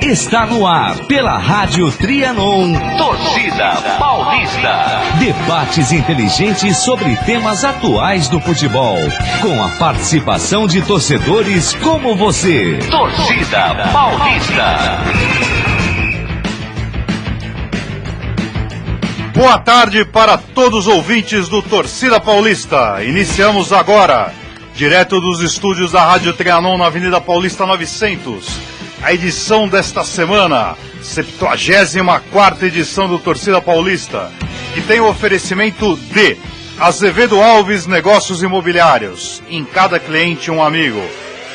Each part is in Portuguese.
Está no ar pela Rádio Trianon, Torcida Paulista. Debates inteligentes sobre temas atuais do futebol, com a participação de torcedores como você. Torcida Paulista. Boa tarde para todos os ouvintes do Torcida Paulista. Iniciamos agora, direto dos estúdios da Rádio Trianon na Avenida Paulista 900. A edição desta semana, 74ª edição do Torcida Paulista, que tem o oferecimento de Azevedo Alves Negócios Imobiliários, em cada cliente um amigo.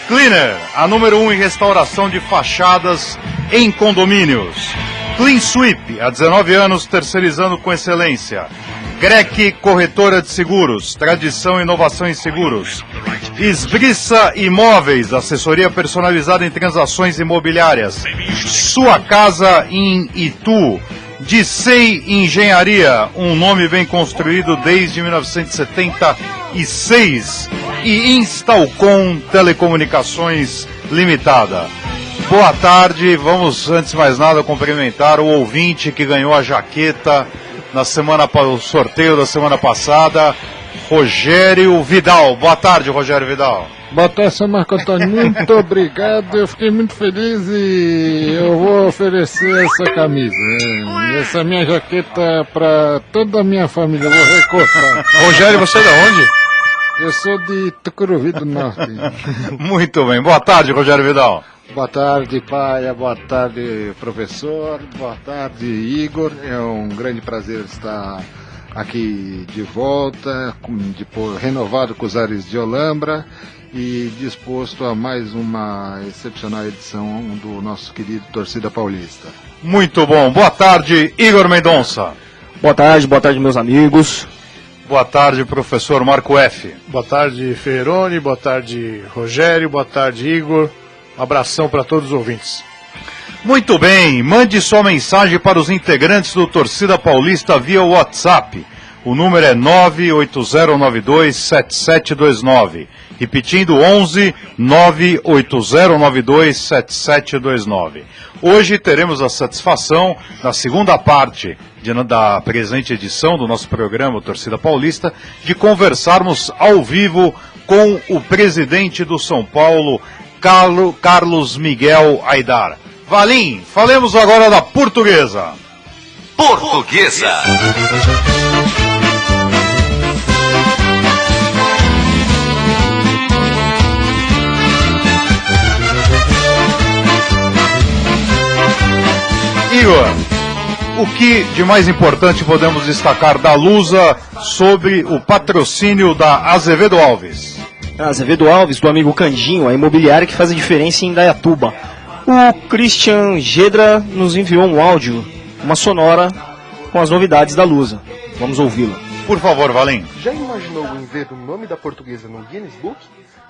Cleaner, a número 1 em restauração de fachadas em condomínios. Clean Sweep, há 19 anos terceirizando com excelência. Grec Corretora de Seguros, tradição e inovação em seguros. Esbriça Imóveis, assessoria personalizada em transações imobiliárias. Sua casa em Itu. Dicei Engenharia, um nome bem construído desde 1976. E Instalcom Telecomunicações Limitada. Boa tarde, vamos antes de mais nada cumprimentar o ouvinte que ganhou a jaqueta o sorteio da semana passada, Rogério Vidal. Boa tarde, Rogério Vidal. Boa tarde, seu Marco Antônio, muito obrigado, eu fiquei muito feliz e eu vou oferecer essa camisa, essa minha jaqueta para toda a minha família, eu vou recortar. Rogério, você é de onde? Eu sou de Tucuruvi do Norte. Muito bem, boa tarde, Rogério Vidal. Boa tarde, Paia, boa tarde, professor, boa tarde, Igor. É um grande prazer estar aqui de volta, renovado com os ares de Olambra e disposto a mais uma excepcional edição do nosso querido Torcida Paulista. Muito bom, boa tarde, Igor Mendonça. Boa tarde, meus amigos. Boa tarde, professor Marco F. Boa tarde, Ferroni, boa tarde, Rogério, boa tarde, Igor. Um abração para todos os ouvintes. Muito bem, mande sua mensagem para os integrantes do Torcida Paulista via WhatsApp. O número é 980927729. Repetindo, 11 980927729. Hoje teremos a satisfação, na segunda parte da presente edição do nosso programa Torcida Paulista, de conversarmos ao vivo com o presidente do São Paulo, Carlos Miguel Aidar. Valim, falemos agora da Portuguesa. Portuguesa. Igor, o que de mais importante podemos destacar da Lusa sobre o patrocínio da Azevedo Alves? Azevedo Alves, do amigo Candinho, a imobiliária que faz a diferença em Indaiatuba. O Christian Gedra nos enviou um áudio, uma sonora, com as novidades da Lusa. Vamos ouvi-la. Por favor, Valim. Já imaginou em ver o nome da Portuguesa no Guinness Book?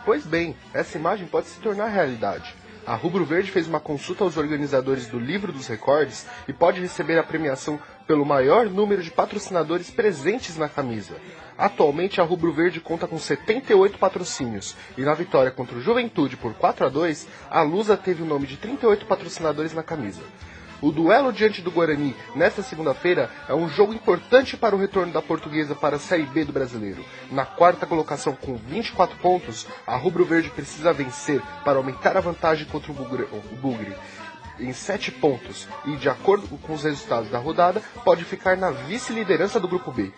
Pois bem, essa imagem pode se tornar realidade. A Rubro Verde fez uma consulta aos organizadores do Livro dos Recordes e pode receber a premiação pelo maior número de patrocinadores presentes na camisa. Atualmente, a Rubro Verde conta com 78 patrocínios, e na vitória contra o Juventude por 4-2, a Lusa teve o nome de 38 patrocinadores na camisa. O duelo diante do Guarani, nesta segunda-feira, é um jogo importante para o retorno da Portuguesa para a Série B do Brasileiro. Na quarta colocação com 24 pontos, a Rubro Verde precisa vencer para aumentar a vantagem contra o Bugre em 7 pontos e, de acordo com os resultados da rodada, pode ficar na vice-liderança do Grupo B.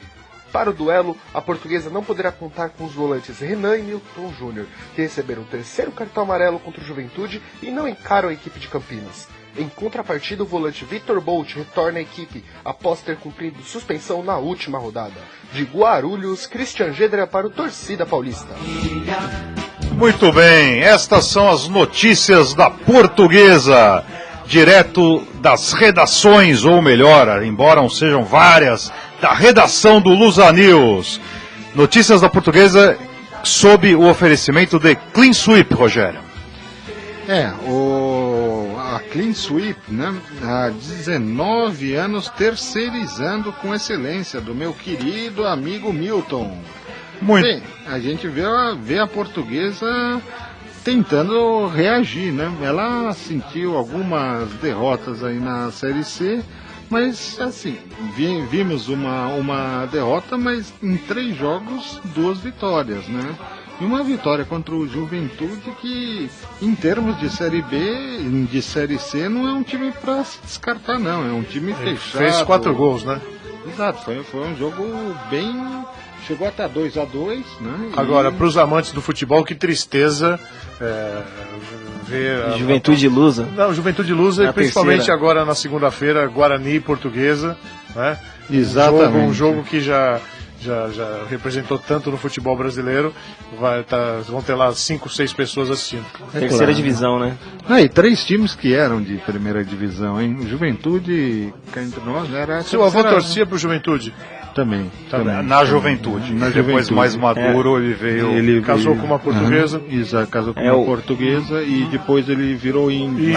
Para o duelo, a Portuguesa não poderá contar com os volantes Renan e Milton Júnior, que receberam o terceiro cartão amarelo contra o Juventude e não encaram a equipe de Campinas. Em contrapartida, o volante Vitor Bolt retorna à equipe após ter cumprido suspensão na última rodada. De Guarulhos, Christian Gedra para o Torcida Paulista. Muito bem, estas são as notícias da Portuguesa, direto das redações, ou melhor, embora não sejam várias, da redação do Lusa News. Notícias da Portuguesa sob o oferecimento de Clean Sweep, Rogério. A Clean Sweep, né, há 19 anos terceirizando com excelência, do meu querido amigo Milton. Muito. Bem, a gente vê a Portuguesa tentando reagir, né? Ela sentiu algumas derrotas aí na Série C, mas assim, vimos uma derrota, mas em 3 jogos, 2 vitórias, né? E uma vitória contra o Juventude que, em termos de Série B, de Série C, não é um time para se descartar, não. É um time fechado. Fez 4 gols, né? Exato, foi um jogo bem... Chegou até 2-2, né? Agora, para os amantes do futebol, que tristeza ver... Juventude Lusa. Não, Juventude Lusa, e principalmente terceira. agora na segunda-feira, Guarani e Portuguesa, né? Exatamente. Um jogo que já representou tanto no futebol brasileiro, vão ter lá 5, 6 pessoas assistindo. Terceira divisão, né? E 3 times que eram de primeira divisão, hein? Juventude, cá entre nós, era... Seu avô torcia pro Juventude? Também. Na juventude. Depois, mais maduro, ele veio... Ele casou com uma portuguesa. Exato, casou com uma portuguesa e depois ele virou índio.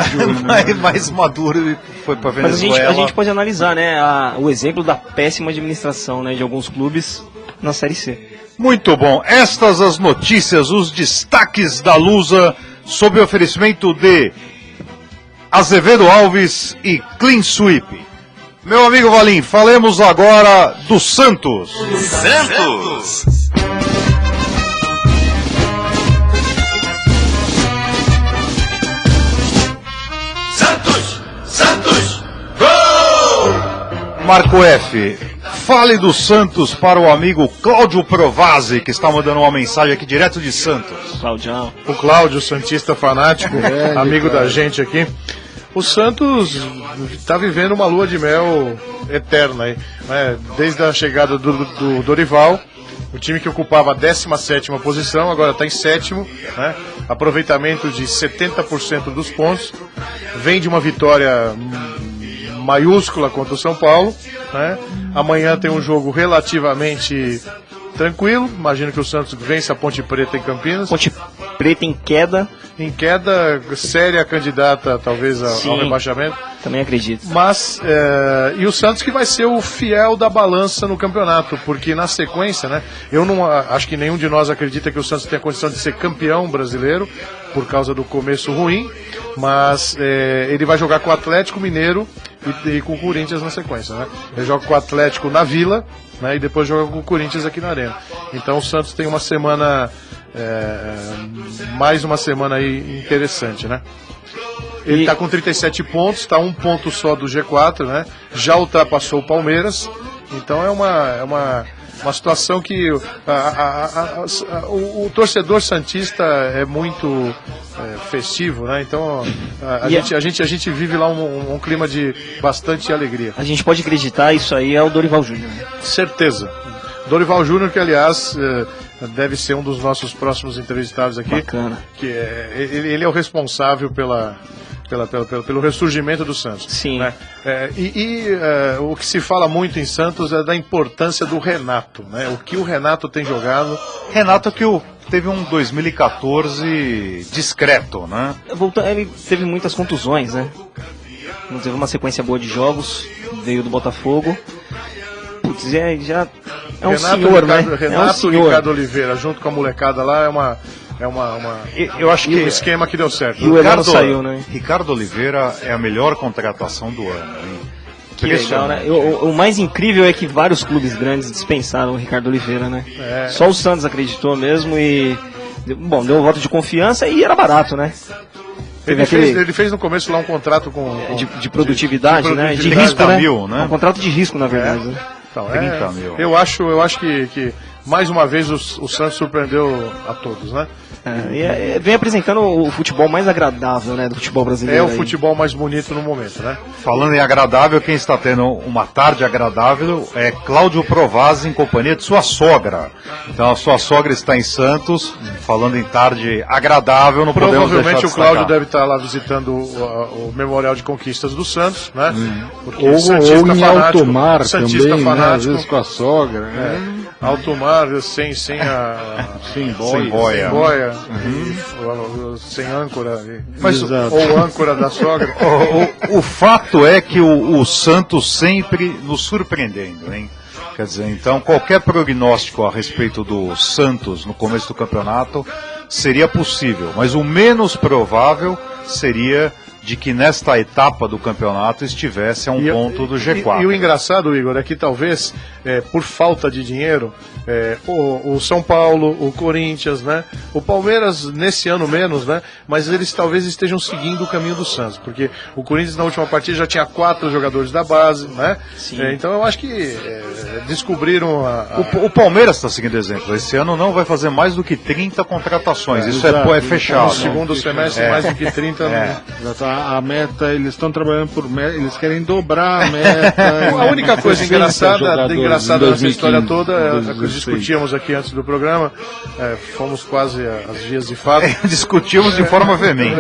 Mais maduro, ele foi pra Mas Venezuela. a gente pode analisar, né, o exemplo da péssima administração, né, de alguns clubes na Série C. Muito bom. Estas as notícias, os destaques da Lusa, sob oferecimento de Azevedo Alves e Clean Sweep. Meu amigo Valim, falemos agora do Santos. Santos! Santos! Gol! Marco F, fale do Santos para o amigo Cláudio Provazzi, que está mandando uma mensagem aqui direto de Santos. Claudião. O Cláudio, santista fanático, amigo da gente aqui. O Santos está vivendo uma lua de mel eterna aí, né? Desde a chegada do Dorival, o time que ocupava a 17ª posição, agora está em 7º, né? Aproveitamento de 70% dos pontos, vem de uma vitória maiúscula contra o São Paulo, né? Amanhã tem um jogo relativamente tranquilo, imagino que o Santos vence a Ponte Preta em Campinas. Ponte Preta em queda. Em queda, séria candidata talvez ao rebaixamento. Também acredito. Mas, e o Santos que vai ser o fiel da balança no campeonato, porque na sequência, né, eu não acho que nenhum de nós acredita que o Santos tem a condição de ser campeão brasileiro, por causa do começo ruim, mas ele vai jogar com o Atlético Mineiro e com o Corinthians na sequência, né? Ele joga com o Atlético na Vila, né, e depois joga com o Corinthians aqui na Arena. Então o Santos tem uma semana, mais uma semana aí interessante, né? Ele está com 37 pontos, está 1 ponto só do G4, né? Já ultrapassou o Palmeiras, então é uma situação que o torcedor santista é muito festivo, né? Então a gente vive lá um clima de bastante alegria. A gente pode acreditar, isso aí é o Dorival Júnior. Certeza. Dorival Júnior, que aliás deve ser um dos nossos próximos entrevistados aqui. Bacana. Que ele é o responsável pelo ressurgimento do Santos. Sim. Né? O que se fala muito em Santos é da importância do Renato, né? O que o Renato tem jogado. Renato que teve um 2014 discreto, né? Ele teve muitas contusões, né? Não teve uma sequência boa de jogos, veio do Botafogo. Putz, já é um Renato, senhor, né? Renato e Ricardo Oliveira, junto com a molecada lá, Eu acho que um esquema que deu certo. E o Heleno saiu, né? Ricardo Oliveira é a melhor contratação do ano, hein? Que legal, né? O mais incrível é que vários clubes grandes dispensaram o Ricardo Oliveira, né? Só o Santos acreditou mesmo e... Bom, deu um voto de confiança e era barato, né? Ele fez no começo lá um contrato de produtividade, né? De 30 risco, mil, né? Um contrato de risco, na verdade. Né? Então, 30 mil. Eu acho que mais uma vez o Santos surpreendeu a todos, né? Vem apresentando o futebol mais agradável, né, do futebol brasileiro. É o futebol mais bonito no momento, né? Falando em agradável, quem está tendo uma tarde agradável é Cláudio Provazzi em companhia de sua sogra. Então a sua sogra está em Santos, falando em tarde agradável, não podemos deixar de Provavelmente o destacar. Cláudio deve estar lá visitando o Memorial de Conquistas do Santos, né? Porque Ou em alto mar santista também, fanático, né? Às vezes com a sogra. Né? Alto mar, sem boia, sem âncora, Mas ou âncora da sogra. O fato é que o Santos sempre nos surpreendendo, hein? Quer dizer, então qualquer prognóstico a respeito do Santos no começo do campeonato seria possível, mas o menos provável seria de que nesta etapa do campeonato estivesse a um ponto do G4. E o engraçado, Igor, é que talvez, por falta de dinheiro, o São Paulo, o Corinthians, né? O Palmeiras nesse ano menos, né? Mas eles talvez estejam seguindo o caminho do Santos, porque o Corinthians na última partida já tinha 4 jogadores da base, né? Então eu acho que descobriram O Palmeiras está seguindo exemplo. Esse ano não vai fazer mais do que 30 contratações. Isso é fechado. No segundo semestre, mais do que 30. A meta, eles estão trabalhando por meta, eles querem dobrar a meta. A única coisa engraçada nessa história toda, discutíamos aqui antes do programa, fomos quase às vias de fato. Discutimos de forma veemente.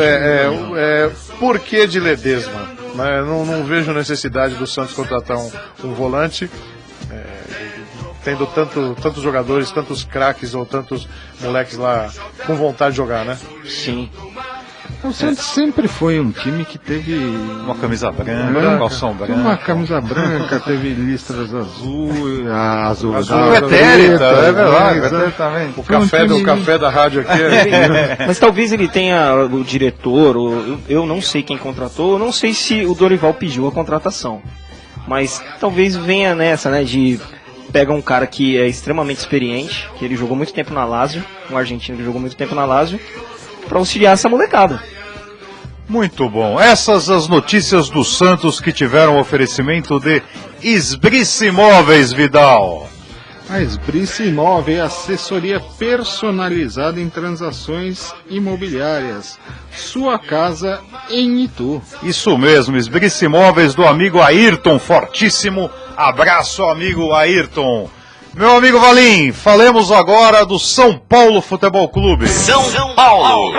Por que de Ledesma? Não vejo necessidade do Santos contratar um volante, tendo tantos jogadores, tantos craques ou tantos moleques lá com vontade de jogar, né? Sim. O Santos sempre foi um time que teve uma camisa branca, calção branco. Uma camisa branca, teve listras azul pretérita, é verdade, o café da rádio aqui Mas talvez ele tenha o diretor, eu não sei quem contratou, eu não sei se o Dorival pediu a contratação. Mas talvez venha nessa, né, de pega um cara que é extremamente experiente, que ele jogou muito tempo na Lazio, um argentino que jogou muito tempo na Lazio, para auxiliar essa molecada. Muito bom. Essas as notícias do Santos que tiveram oferecimento de Esbrice Imóveis, Vidal. A Esbrice Imóveis é assessoria personalizada em transações imobiliárias. Sua casa em Itu. Isso mesmo, Esbrice Imóveis do amigo Ayrton, fortíssimo. Abraço, amigo Ayrton. Meu amigo Valim, falemos agora do São Paulo Futebol Clube. São Paulo.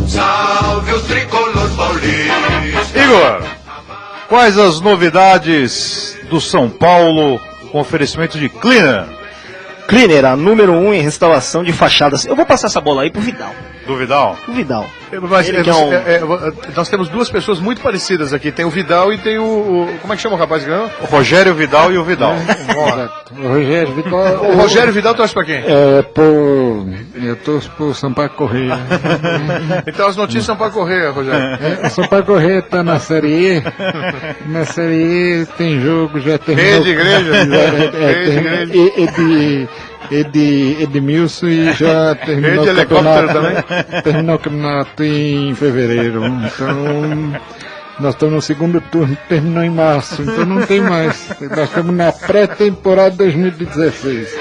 Salve o tricolor paulista. Igor, quais as novidades do São Paulo com oferecimento de Cleaner? Cleaner, a número 1 em restauração de fachadas. Eu vou passar essa bola aí pro Vidal. Do Vidal? O Vidal. Nós temos duas pessoas muito parecidas aqui. Tem o Vidal e tem o como é que chama o rapaz que ganhou? O Rogério Vidal e o Vidal. O Rogério Vidal. O Rogério Vidal torce pra quem? Eu torço pro Sampaio Corrêa. Então as notícias são pra Corrêa, Rogério. O Sampaio Corrêa tá na Série E. Na Série E tem jogo, já terminou. De igreja. Edmilson e já terminou o campeonato. Terminou o campeonato em fevereiro. Então nós estamos no segundo turno, terminou em março, então não tem mais. Nós estamos na pré-temporada 2016.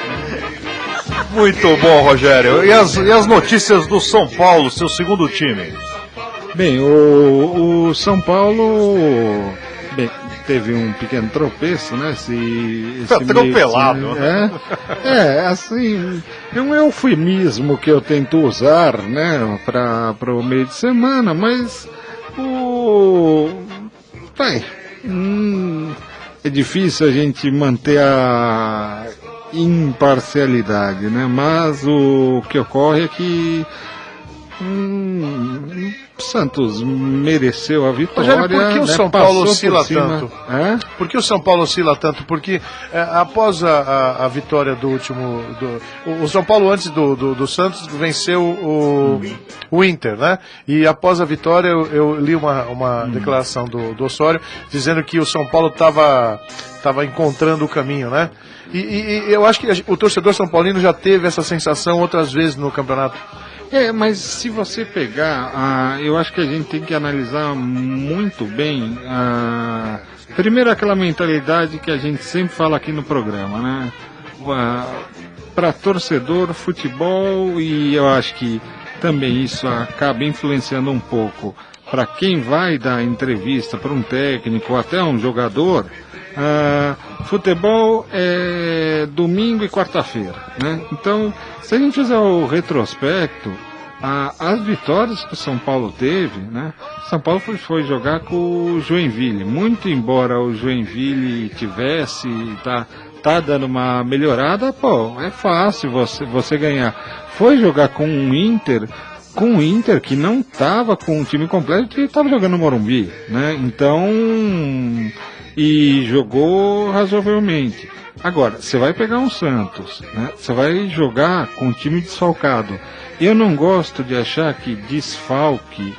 Muito bom, Rogério. E as notícias do São Paulo, seu segundo time? Bem, o São Paulo teve um pequeno tropeço, né? Foi atropelado. Assim, é um eufemismo que eu tento usar, né? Para o meio de semana, mas é difícil a gente manter a imparcialidade, né? Mas o que ocorre é que o Santos mereceu a vitória. Rogério, por que o São Paulo oscila tanto? Por que o São Paulo oscila tanto? Porque após a vitória do último... o São Paulo, antes do Santos, venceu o Inter, né? E após a vitória, eu li uma declaração do Osório, dizendo que o São Paulo estava encontrando o caminho, né? E eu acho que o torcedor são paulino já teve essa sensação outras vezes no campeonato. Mas se você pegar, eu acho que a gente tem que analisar muito bem, primeiro aquela mentalidade que a gente sempre fala aqui no programa, né? Para torcedor, futebol, e eu acho que também isso acaba influenciando um pouco para quem vai dar entrevista para um técnico ou até um jogador. Futebol é domingo e quarta-feira, né? Então, se a gente fizer o retrospecto, as vitórias que o São Paulo teve, né? São Paulo foi jogar com o Joinville, muito embora o Joinville tivesse, tá dando uma melhorada, é fácil você ganhar. Foi jogar com o Inter que não estava com o time completo e estava jogando no Morumbi, né? Então e jogou razoavelmente. Agora, você vai pegar um Santos, né? Você vai jogar com um time desfalcado. Eu não gosto de achar que desfalque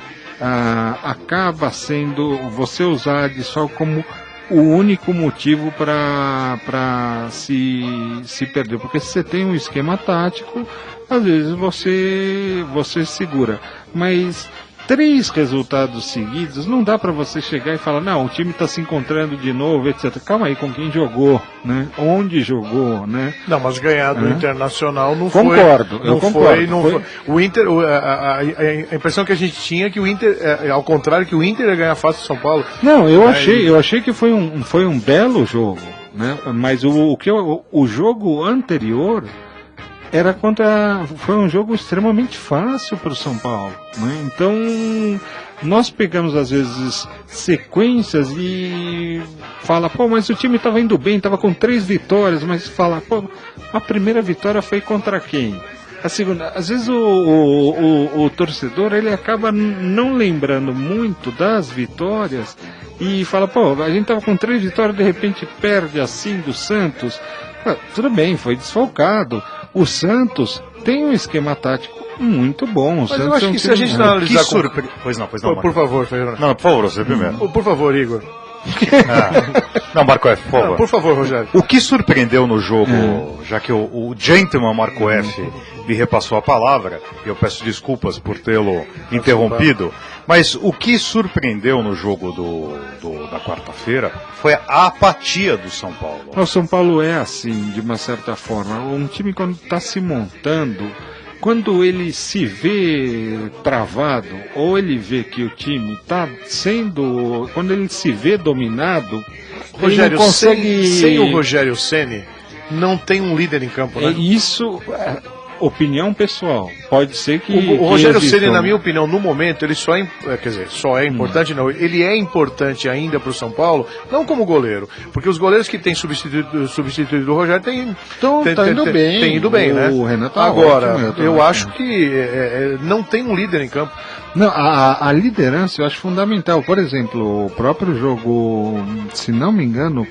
acaba sendo você usar desfalque como o único motivo para se perder. Porque se você tem um esquema tático, às vezes você segura. Mas 3 resultados seguidos, não dá para você chegar e falar, não, o time está se encontrando de novo, etc. Calma aí, com quem jogou, né? Onde jogou, né? Não, mas ganhar do Internacional não concordo, foi... Eu concordo. Foi. O Inter, a impressão que a gente tinha é que o Inter, ao contrário, que o Inter ia ganhar fácil do São Paulo. Não, eu achei que foi um belo jogo, né? Mas o jogo anterior... foi um jogo extremamente fácil para o São Paulo, né? Então nós pegamos às vezes sequências e fala, pô, mas o time estava indo bem, estava com 3 vitórias, mas fala, pô, a primeira vitória foi contra quem? A segunda, às vezes o torcedor ele acaba não lembrando muito das vitórias e fala, pô, a gente estava com 3 vitórias, de repente perde assim do Santos. Tudo bem, foi desfalcado. O Santos tem um esquema tático muito bom. Mas eu acho que se a gente analisar... Pois não, por favor, Fernando. Não, por favor, você primeiro. Por favor, Igor. Não, Marco F, por favor. Por favor, Rogério. O que surpreendeu no jogo, já que o gentleman Marco F me repassou a palavra, e eu peço desculpas por tê-lo interrompido, mas o que surpreendeu no jogo da quarta-feira foi a apatia do São Paulo. O São Paulo é assim, de uma certa forma. Um time, quando está se montando, quando ele se vê travado, ou ele vê que o time está sendo... Quando ele se vê dominado, Rogério, ele não consegue... Sem o Rogério Ceni, não tem um líder em campo, né? Isso... Opinião pessoal, pode ser que... O Rogério Ceni, na minha opinião, no momento, ele só é importante, não, ele é importante ainda para o São Paulo, não como goleiro, porque os goleiros que têm substituído o Rogério têm ido bem, né? O Renato agora, eu acho que não tem um líder em campo. Não, a liderança eu acho fundamental. Por exemplo, o próprio jogo, se não me engano,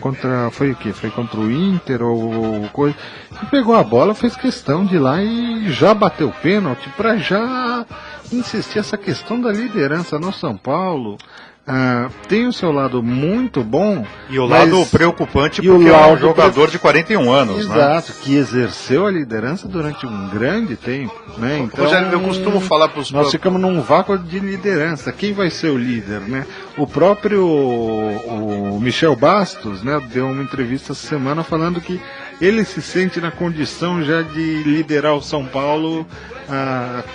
foi o quê? Foi contra o Inter ou coisa. Ele pegou a bola, fez questão de ir lá e já bateu o pênalti para já insistir essa questão da liderança no São Paulo. Tem o seu lado muito bom. E o lado preocupante porque é um jogador de 41 anos. Exato, né? Que exerceu a liderança durante um grande tempo. Né? Então, Rogério, eu costumo falar para os... Nós ficamos num vácuo de liderança. Quem vai ser o líder? Né? O próprio o Michel Bastos, né, deu uma entrevista essa semana falando que ele se sente na condição já de liderar o São Paulo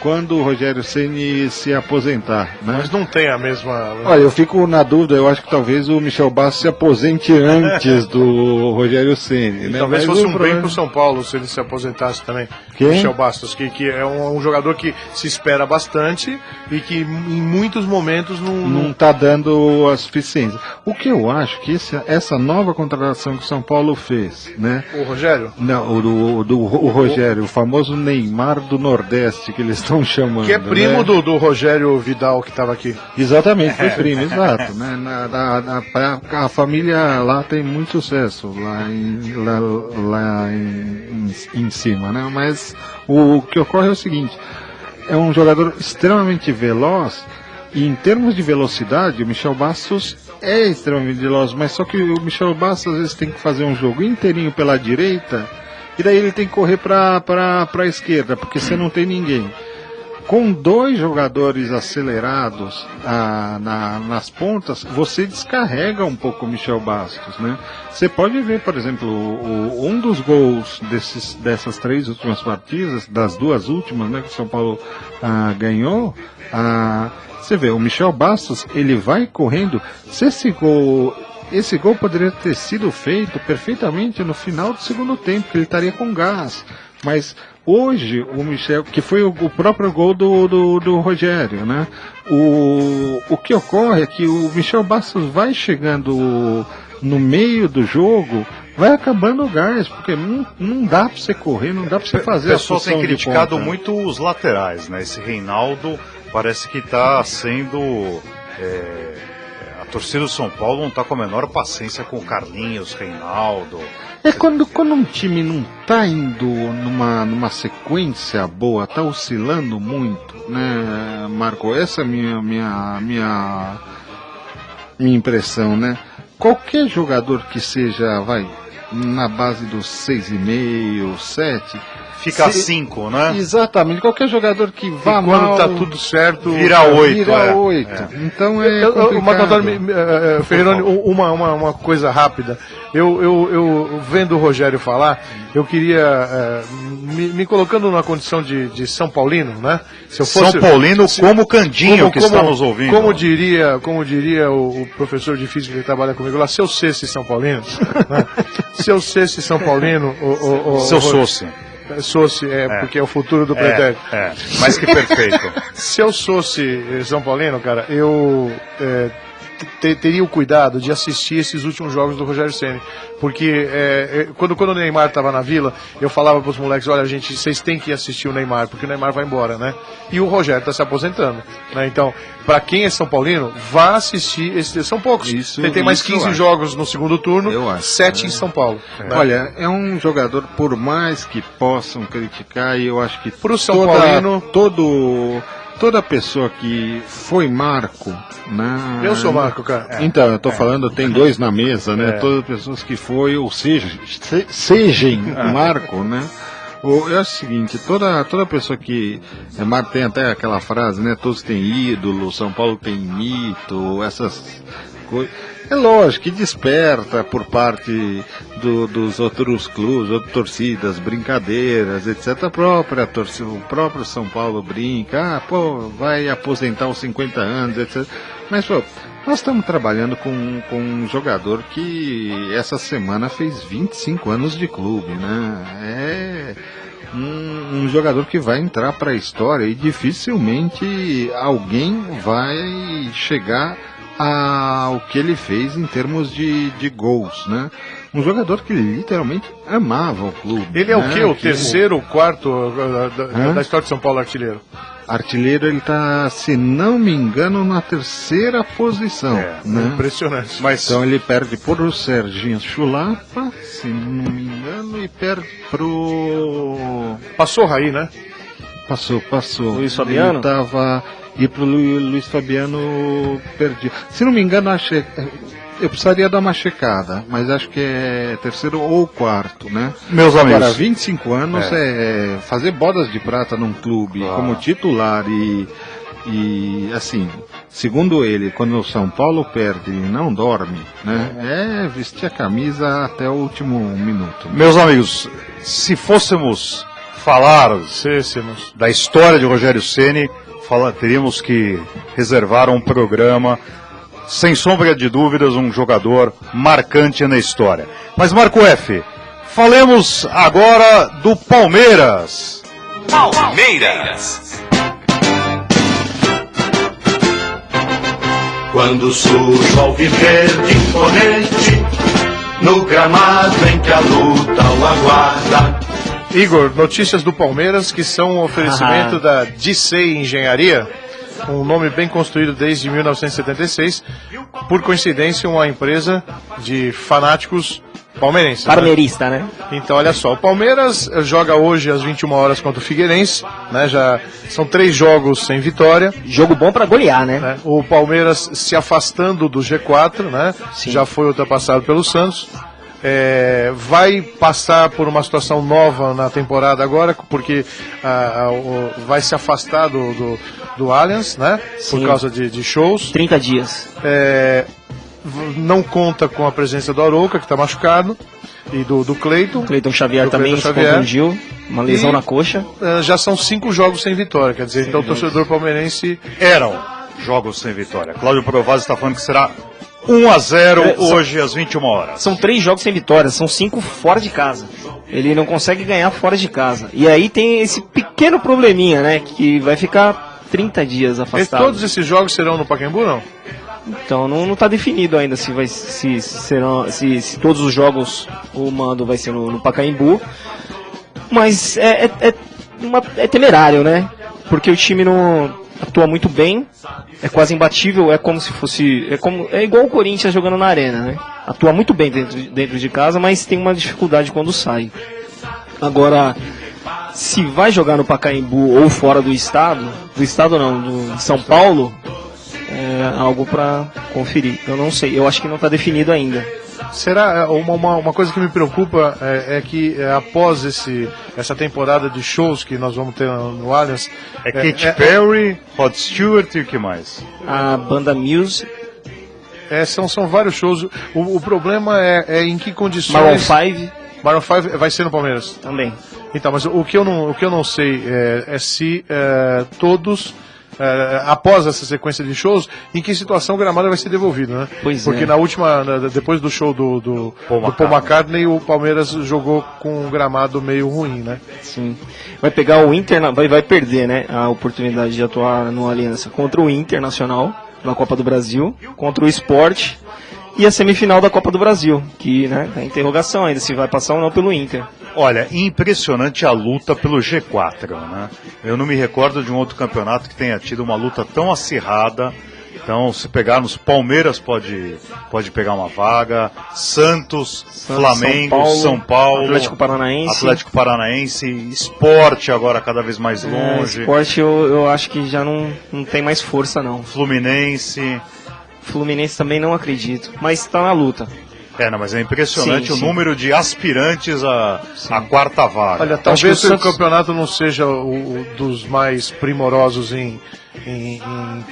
quando o Rogério Ceni se aposentar. Né? Mas não tem a mesma... Olha, eu fico na dúvida, eu acho que talvez o Michel Bastos se aposente antes do Rogério Ceni. Né? Talvez fosse um bem pro São Paulo se ele se aposentasse também. Quem? Michel Bastos, que é um jogador que se espera bastante e que em muitos momentos não está dando a suficiência. O que eu acho que essa nova contratação que o São Paulo fez, né? O Rogério? Não, o Rogério, o famoso Neymar do Nordeste que eles estão chamando. Que é primo, né? do Rogério Vidal que estava aqui. Exatamente, foi primo, exato. Né? A família lá tem muito sucesso, lá em cima, né? Mas o que ocorre é o seguinte, é um jogador extremamente veloz, e em termos de velocidade, o Michel Bastos é extremamente veloz, mas só que o Michel Bastos às vezes tem que fazer um jogo inteirinho pela direita, e daí ele tem que correr para a esquerda, porque você não tem ninguém. Com 2 jogadores acelerados nas pontas, você descarrega um pouco o Michel Bastos, né? Você pode ver, por exemplo, um dos gols dessas 3 últimas partidas, das 2 últimas, né, que o São Paulo ganhou, você vê, o Michel Bastos, ele vai correndo. Se esse gol poderia ter sido feito perfeitamente no final do segundo tempo, que ele estaria com gás. Mas hoje o Michel, que foi o próprio gol do Rogério, né? O que ocorre é que o Michel Bastos vai chegando no meio do jogo, vai acabando o gás, porque não dá para você correr, não dá para você fazer a função de ponta. O pessoal tem criticado muito os laterais, né? Esse Reinaldo parece que está sendo torcida do São Paulo não está com a menor paciência com o Carlinhos, Reinaldo. Quando um time não tá indo numa sequência boa, tá oscilando muito, né, Marco? Essa é a minha impressão, né? Qualquer jogador que seja, na base dos 6,5, 7... Fica a 5, né? Exatamente, qualquer jogador que vá e quando mal... tá tudo certo... Vira 8. Vira 8. Então é complicado. Ferreironi, uma coisa rápida. Eu vendo o Rogério falar, eu queria, me colocando numa condição de São Paulino, né? Se eu fosse, São Paulino como Candinho, que está nos ouvindo. Como diria o professor de física que trabalha comigo lá, se eu fosse São Paulino, né? Se eu fosse São Paulino... Se eu fosse... Sosse, porque é o futuro do pretérito. Mais que perfeito. Se eu fosse São Paulino, cara, eu teria o cuidado de assistir esses últimos jogos do Rogério Ceni, porque quando o Neymar estava na Vila, eu falava para os moleques, olha gente, vocês têm que assistir o Neymar, porque o Neymar vai embora, né? E o Rogério está se aposentando, né? Então, para quem é São Paulino, vá assistir, são poucos. Tem mais 15 jogos no segundo turno, 7 em São Paulo. Né? Olha, é um jogador, por mais que possam criticar, e eu acho que pro São Paulino, toda pessoa que foi Marco, né? Eu sou Marco, cara. Então, eu tô falando, tem dois na mesa, né? Todas as pessoas que foi, ou seja, sejam Marco, né? É o seguinte, toda pessoa que... Marco tem até aquela frase, né? Todos têm ídolo, São Paulo tem mito, essas coisas... É lógico que desperta por parte dos outros clubes, outras torcidas, brincadeiras, etc. O próprio São Paulo brinca, vai aposentar aos 50 anos, etc. Mas, nós estamos trabalhando com um jogador que essa semana fez 25 anos de clube, né? É um jogador que vai entrar para a história e dificilmente alguém vai chegar ao que ele fez em termos de gols, né? Um jogador que literalmente amava o clube. Ele é o quê? O terceiro, o quarto da história de São Paulo artilheiro? Artilheiro, ele está, se não me engano, na terceira posição. Né? Impressionante. Então ele perde pro Serginho Chulapa, se não me engano, e perde pro... Passou o Raí, né? Passou. Luiz Fabiano? Ele tava... E pro Luiz Fabiano perdi. Se não me engano, eu precisaria dar uma checada, mas acho que é terceiro ou quarto, né? Meus amigos. Agora, 25 anos é fazer bodas de prata num clube como titular e assim, segundo ele, quando o São Paulo perde, ele não dorme, né? É vestir a camisa até o último minuto. Meus amigos, se fôssemos falar da história de Rogério Ceni, teríamos que reservar um programa, sem sombra de dúvidas, um jogador marcante na história. Mas, Marco F., falemos agora do Palmeiras. Quando surge o alviverde imponente, no gramado em que a luta o aguarda. Igor, notícias do Palmeiras que são um oferecimento da DC Engenharia, um nome bem construído desde 1976, por coincidência uma empresa de fanáticos palmeirenses. Palmeirista, né? Então olha só, o Palmeiras joga hoje às 21 horas contra o Figueirense, né? Já são 3 jogos sem vitória. Jogo bom para golear, né? O Palmeiras se afastando do G4, né? Sim. Já foi ultrapassado pelo Santos. Vai passar por uma situação nova na temporada agora, porque vai se afastar do Allianz, né? Sim. Por causa de shows. 30 dias. Não conta com a presença do Arouca, que está machucado, e do Cleiton. Cleiton Xavier também se contundiu, uma lesão na coxa. Já são 5 jogos sem vitória, quer dizer, então o torcedor palmeirense... Eram jogos sem vitória. Cláudio Provazzi está falando que será 1-0 hoje às 21 horas. São 3 jogos sem vitória, são 5 fora de casa. Ele não consegue ganhar fora de casa. E aí tem esse pequeno probleminha, né? Que vai ficar 30 dias afastado. E todos esses jogos serão no Pacaembu, não? Então não está definido ainda se todos os jogos o mando vai ser no Pacaembu. Mas é temerário, né? Porque o time não atua muito bem, é quase imbatível, é como se fosse, é igual o Corinthians jogando na arena, né? Atua muito bem dentro de casa, mas tem uma dificuldade quando sai. Agora, se vai jogar no Pacaembu ou fora do estado não, de São Paulo, é algo para conferir. Eu não sei, eu acho que não está definido ainda. Será uma coisa que me preocupa é que após essa temporada de shows que nós vamos ter no Allianz... Katy Perry, Rod Stewart e o que mais? A banda Muse. São vários shows. O problema é em que condições... Maroon 5 vai ser no Palmeiras? Também. Então, mas o que eu não sei é se todos... após essa sequência de shows, em que situação o gramado vai ser devolvido, né? Porque na última, depois do show do Paul McCartney, o Palmeiras jogou com um gramado meio ruim, né? Sim. Vai pegar o Inter, vai perder, né, a oportunidade de atuar no Aliança contra o Internacional na Copa do Brasil, contra o Sport e a semifinal da Copa do Brasil, que, né, é interrogação ainda se vai passar ou não pelo Inter. Olha, impressionante a luta pelo G4, né? Eu não me recordo de um outro campeonato que tenha tido uma luta tão acirrada. Então, se pegarmos, Palmeiras pode pegar uma vaga, Santos, Flamengo, São Paulo, Atlético Paranaense, Sport agora cada vez mais longe. Sport eu acho que já não tem mais força, não. Fluminense também não acredito, mas está na luta. Mas é impressionante o número de aspirantes à quarta vaga. Olha, talvez o campeonato não seja o dos mais primorosos em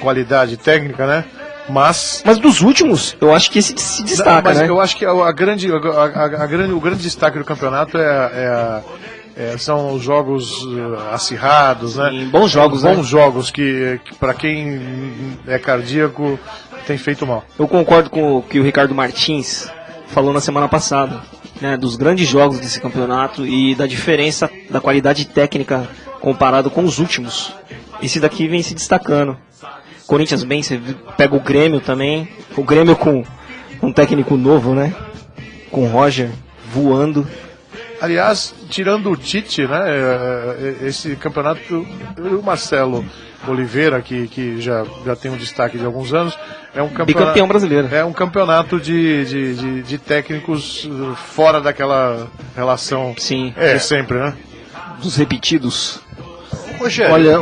qualidade técnica, né? Mas dos últimos, eu acho que esse se destaca, né? Eu acho que o grande destaque do campeonato são os jogos acirrados, né? Sim, bons jogos, bons jogos que para quem é cardíaco tem feito mal. Eu concordo com o que o Ricardo Martins falou na semana passada, né, dos grandes jogos desse campeonato e da diferença da qualidade técnica comparado com os últimos. Esse daqui vem se destacando. Corinthians bem, você pega o Grêmio também, o Grêmio com um técnico novo, né, com o Roger voando. Aliás, tirando o Tite, né, esse campeonato, o Marcelo Oliveira, que já tem um destaque de alguns anos, é um campeonato, bicampeão brasileiro. É um campeonato de técnicos fora daquela relação de sempre, né? Dos repetidos. Rogério. Olha,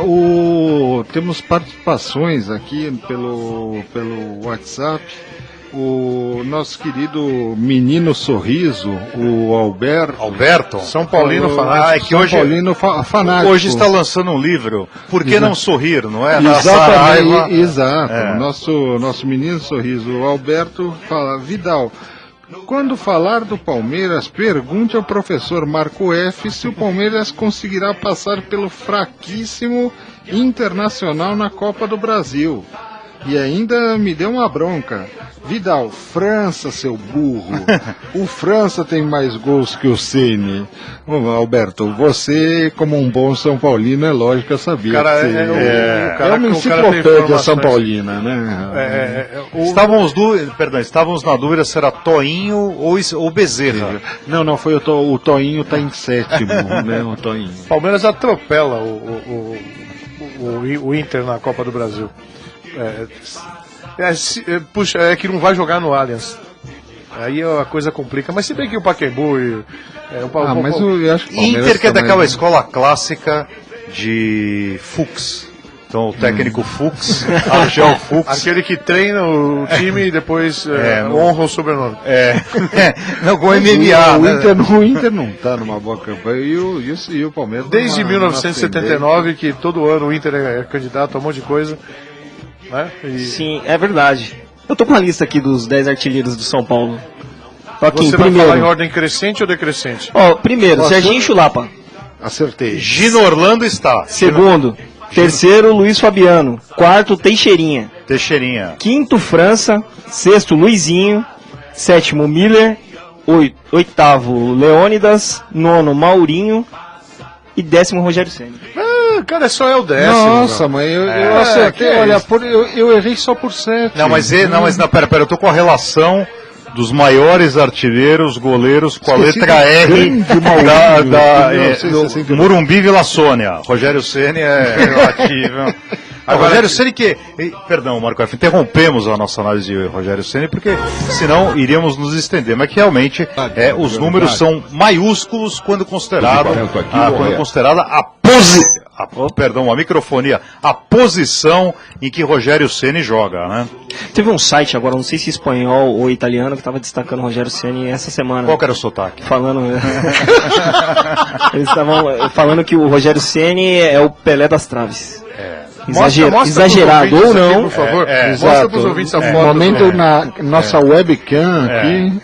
temos participações aqui pelo WhatsApp. O nosso querido menino sorriso, o Alberto, São Paulino fanático. Fanático. Hoje está lançando um livro, Por que não sorrir, não é? Exatamente, exato. Nosso menino sorriso, o Alberto, fala: Vidal, quando falar do Palmeiras, pergunte ao professor Marco F se o Palmeiras conseguirá passar pelo fraquíssimo Internacional na Copa do Brasil. E ainda me deu uma bronca. Vidal, França, seu burro. O França tem mais gols que o Ceni. Alberto, você, como um bom São Paulino, é lógico, eu sabia. Cara, é uma enciclopédia São Paulina, né? Estávamos na dúvida se era Toinho ou Bezerra. Não, foi o Toinho está em sétimo, né? O Toinho. Palmeiras atropela o Inter na Copa do Brasil. É que não vai jogar no Allianz. Aí a coisa complica. Mas se bem que o Pacaembu mas eu acho que Inter que é daquela escola clássica de Fux. Então o técnico Fux, Argel Fux. Aquele que treina o time e depois honra o sobrenome. Não, com MMA. O Inter não está numa boa campanha e o Palmeiras. Desde 1979, que todo ano o Inter é candidato a um monte de coisa. Né? Sim, é verdade. Eu tô com a lista aqui dos 10 artilheiros do São Paulo. Você vai falar em ordem crescente ou decrescente? Primeiro, Serginho Chulapa. Acertei. Gino Orlando está. Segundo, terceiro, Luiz Fabiano. Quarto, Teixeirinha. Quinto, França. Sexto, Luizinho. Sétimo, Miller. Oitavo, Leônidas. Nono, Maurinho. E décimo, Rogério Ceni. Cara, só é o décimo. Nossa, mas eu acertei. Olha, eu errei só por 7. Pera, eu tô com a relação dos maiores artilheiros, goleiros, com a letra R do Morumbi Vila Sônia. Rogério Ceni é relativo. Rogério Ceni perdão, Marco F, interrompemos a nossa análise de Rogério Ceni porque senão iríamos nos estender, mas que realmente os números são maiúsculos quando considerada a microfonia, a posição em que Rogério Ceni joga, né? Teve um site agora, não sei se espanhol ou italiano, que estava destacando o Rogério Ceni essa semana. Qual que era o sotaque? Eles estavam falando que o Rogério Ceni é o Pelé das traves. Mostra exagerado ou não, aqui, por favor. Mostra para os ouvintes a foto. Momento na nossa webcam aqui.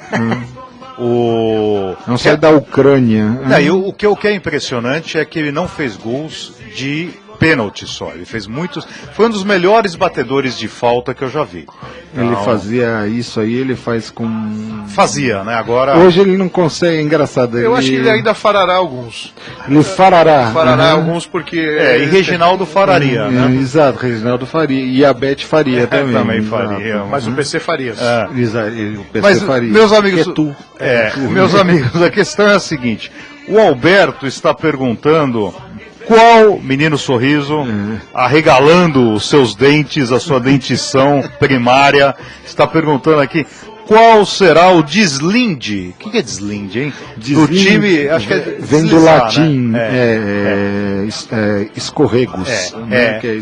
Não sai da Ucrânia. O que é impressionante é que ele não fez gols de pênalti só. Ele fez muitos. Foi um dos melhores batedores de falta que eu já vi. Ele fazia isso aí, ele faz com. Fazia, né? Agora. Hoje ele não consegue, é engraçado. Eu acho que ele ainda farará alguns. Ele farará. Farará alguns porque. E Reginaldo fararia, né? Exato, Reginaldo faria. E a Beth faria também. Também faria. Mas o PC faria. Exato, o PC Mas, faria. meus amigos. Meus amigos, a questão é a seguinte: o Alberto está perguntando. Qual menino sorriso, arregalando os seus dentes, a sua dentição primária, está perguntando aqui qual será o deslinde. O que é deslinde, hein? Do time, acho que vem do latim, escorregos.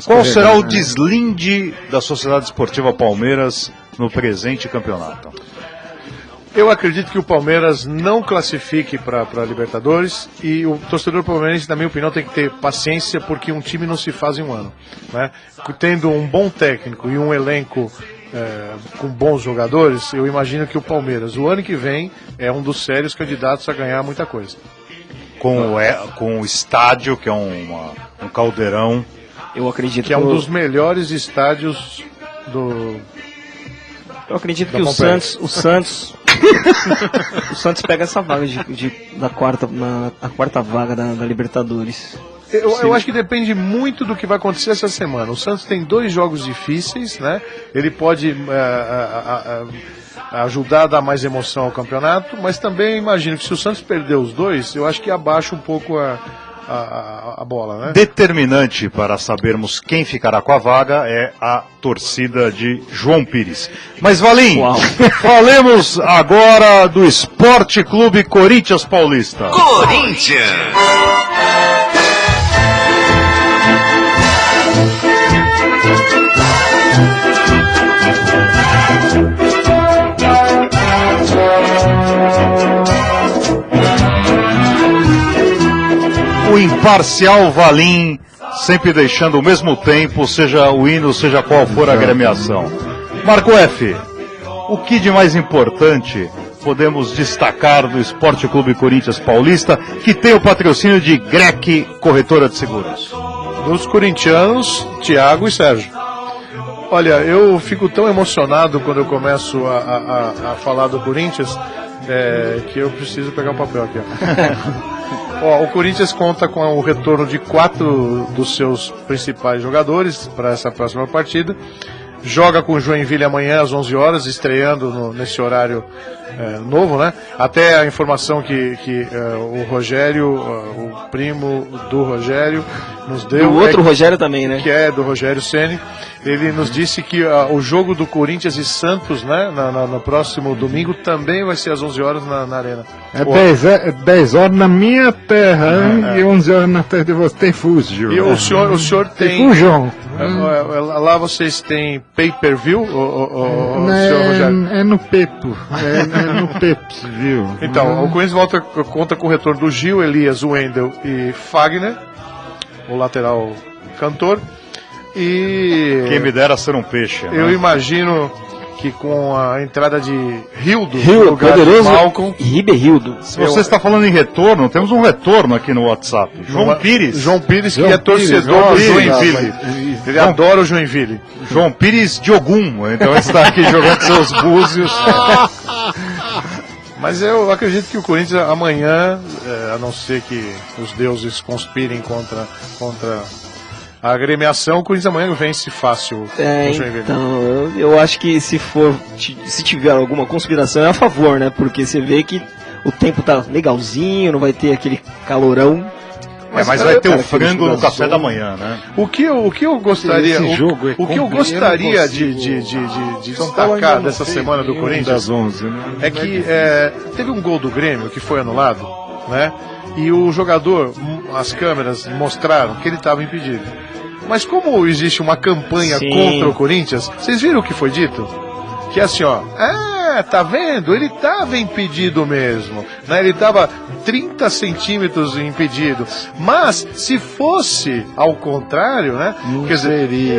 Qual será o deslinde da Sociedade Esportiva Palmeiras no presente campeonato? Eu acredito que o Palmeiras não classifique para a Libertadores e o torcedor palmeirense, na minha opinião, tem que ter paciência porque um time não se faz em um ano, né? Tendo um bom técnico e um elenco com bons jogadores, eu imagino que o Palmeiras, o ano que vem, é um dos sérios candidatos a ganhar muita coisa. Com o estádio, que é um caldeirão. Eu acredito que é um dos melhores estádios do... Eu acredito que o Santos o Santos pega essa vaga da quarta vaga da Libertadores. Eu acho que depende muito do que vai acontecer essa semana. O Santos tem 2 jogos difíceis, né? Ele pode ajudar a dar mais emoção ao campeonato, mas também imagino que se o Santos perder os 2, eu acho que abaixa um pouco a bola, né? Determinante para sabermos quem ficará com a vaga é a torcida de João Pires. Mas Valim, falemos agora do Esporte Clube Corinthians Paulista. Corinthians! O imparcial Valim, sempre deixando o mesmo tempo, seja o hino, seja qual for a agremiação. Marco F, o que de mais importante podemos destacar do Esporte Clube Corinthians Paulista, que tem o patrocínio de Grec Corretora de Seguros? Dos corintianos, Thiago e Sérgio. Olha, eu fico tão emocionado quando eu começo a falar do Corinthians, que eu preciso pegar um papel aqui. O Corinthians conta com o retorno de 4 dos seus principais jogadores para essa próxima partida. Joga com o Joinville amanhã às 11 horas, estreando nesse horário novo, né? Até a informação que o Rogério, o primo do Rogério, nos deu. Do outro Rogério também, né? Que é do Rogério Ceni. Ele nos disse que o jogo do Corinthians e Santos, né, no próximo domingo, também vai ser às 11 horas na Arena. 10 horas na minha terra, e 11 horas na terra de você. Tem fuso. E o senhor tem... Fujão. Lá vocês têm pay-per-view, senhor Rogério? É no Pepo. É no Pepo, viu? Então, o Corinthians conta com o retorno do Gil, Elias, Wendel e Fagner, o lateral cantor. E quem me dera ser um peixe. Eu imagino que com a entrada de Rildo, poderoso Malcolm e Ribeirildo. Se você está falando em retorno, temos um retorno aqui no WhatsApp. João Pires, que é torcedor do Joinville. Ele adora o Joinville. João Pires de Ogum, então ele está aqui jogando seus búzios. Mas eu acredito que o Corinthians amanhã, a não ser que os deuses conspirem contra a agremiação, o Corinthians amanhã vence fácil. Então, eu acho que se tiver alguma conspiração é a favor, né? Porque você vê que o tempo tá legalzinho, não vai ter aquele calorão. Mas vai ter o frango no café da manhã, né? O que eu gostaria, Esse jogo é o que eu gostaria de destacar dessa semana do Corinthians 11, né? é que teve um gol do Grêmio que foi anulado, né? E o jogador, as câmeras mostraram que ele estava impedido. Mas como existe uma campanha contra o Corinthians, vocês viram o que foi dito? Que é assim, ó, tá vendo? Ele estava impedido mesmo, né? Ele estava 30 centímetros impedido. Mas, se fosse ao contrário, né?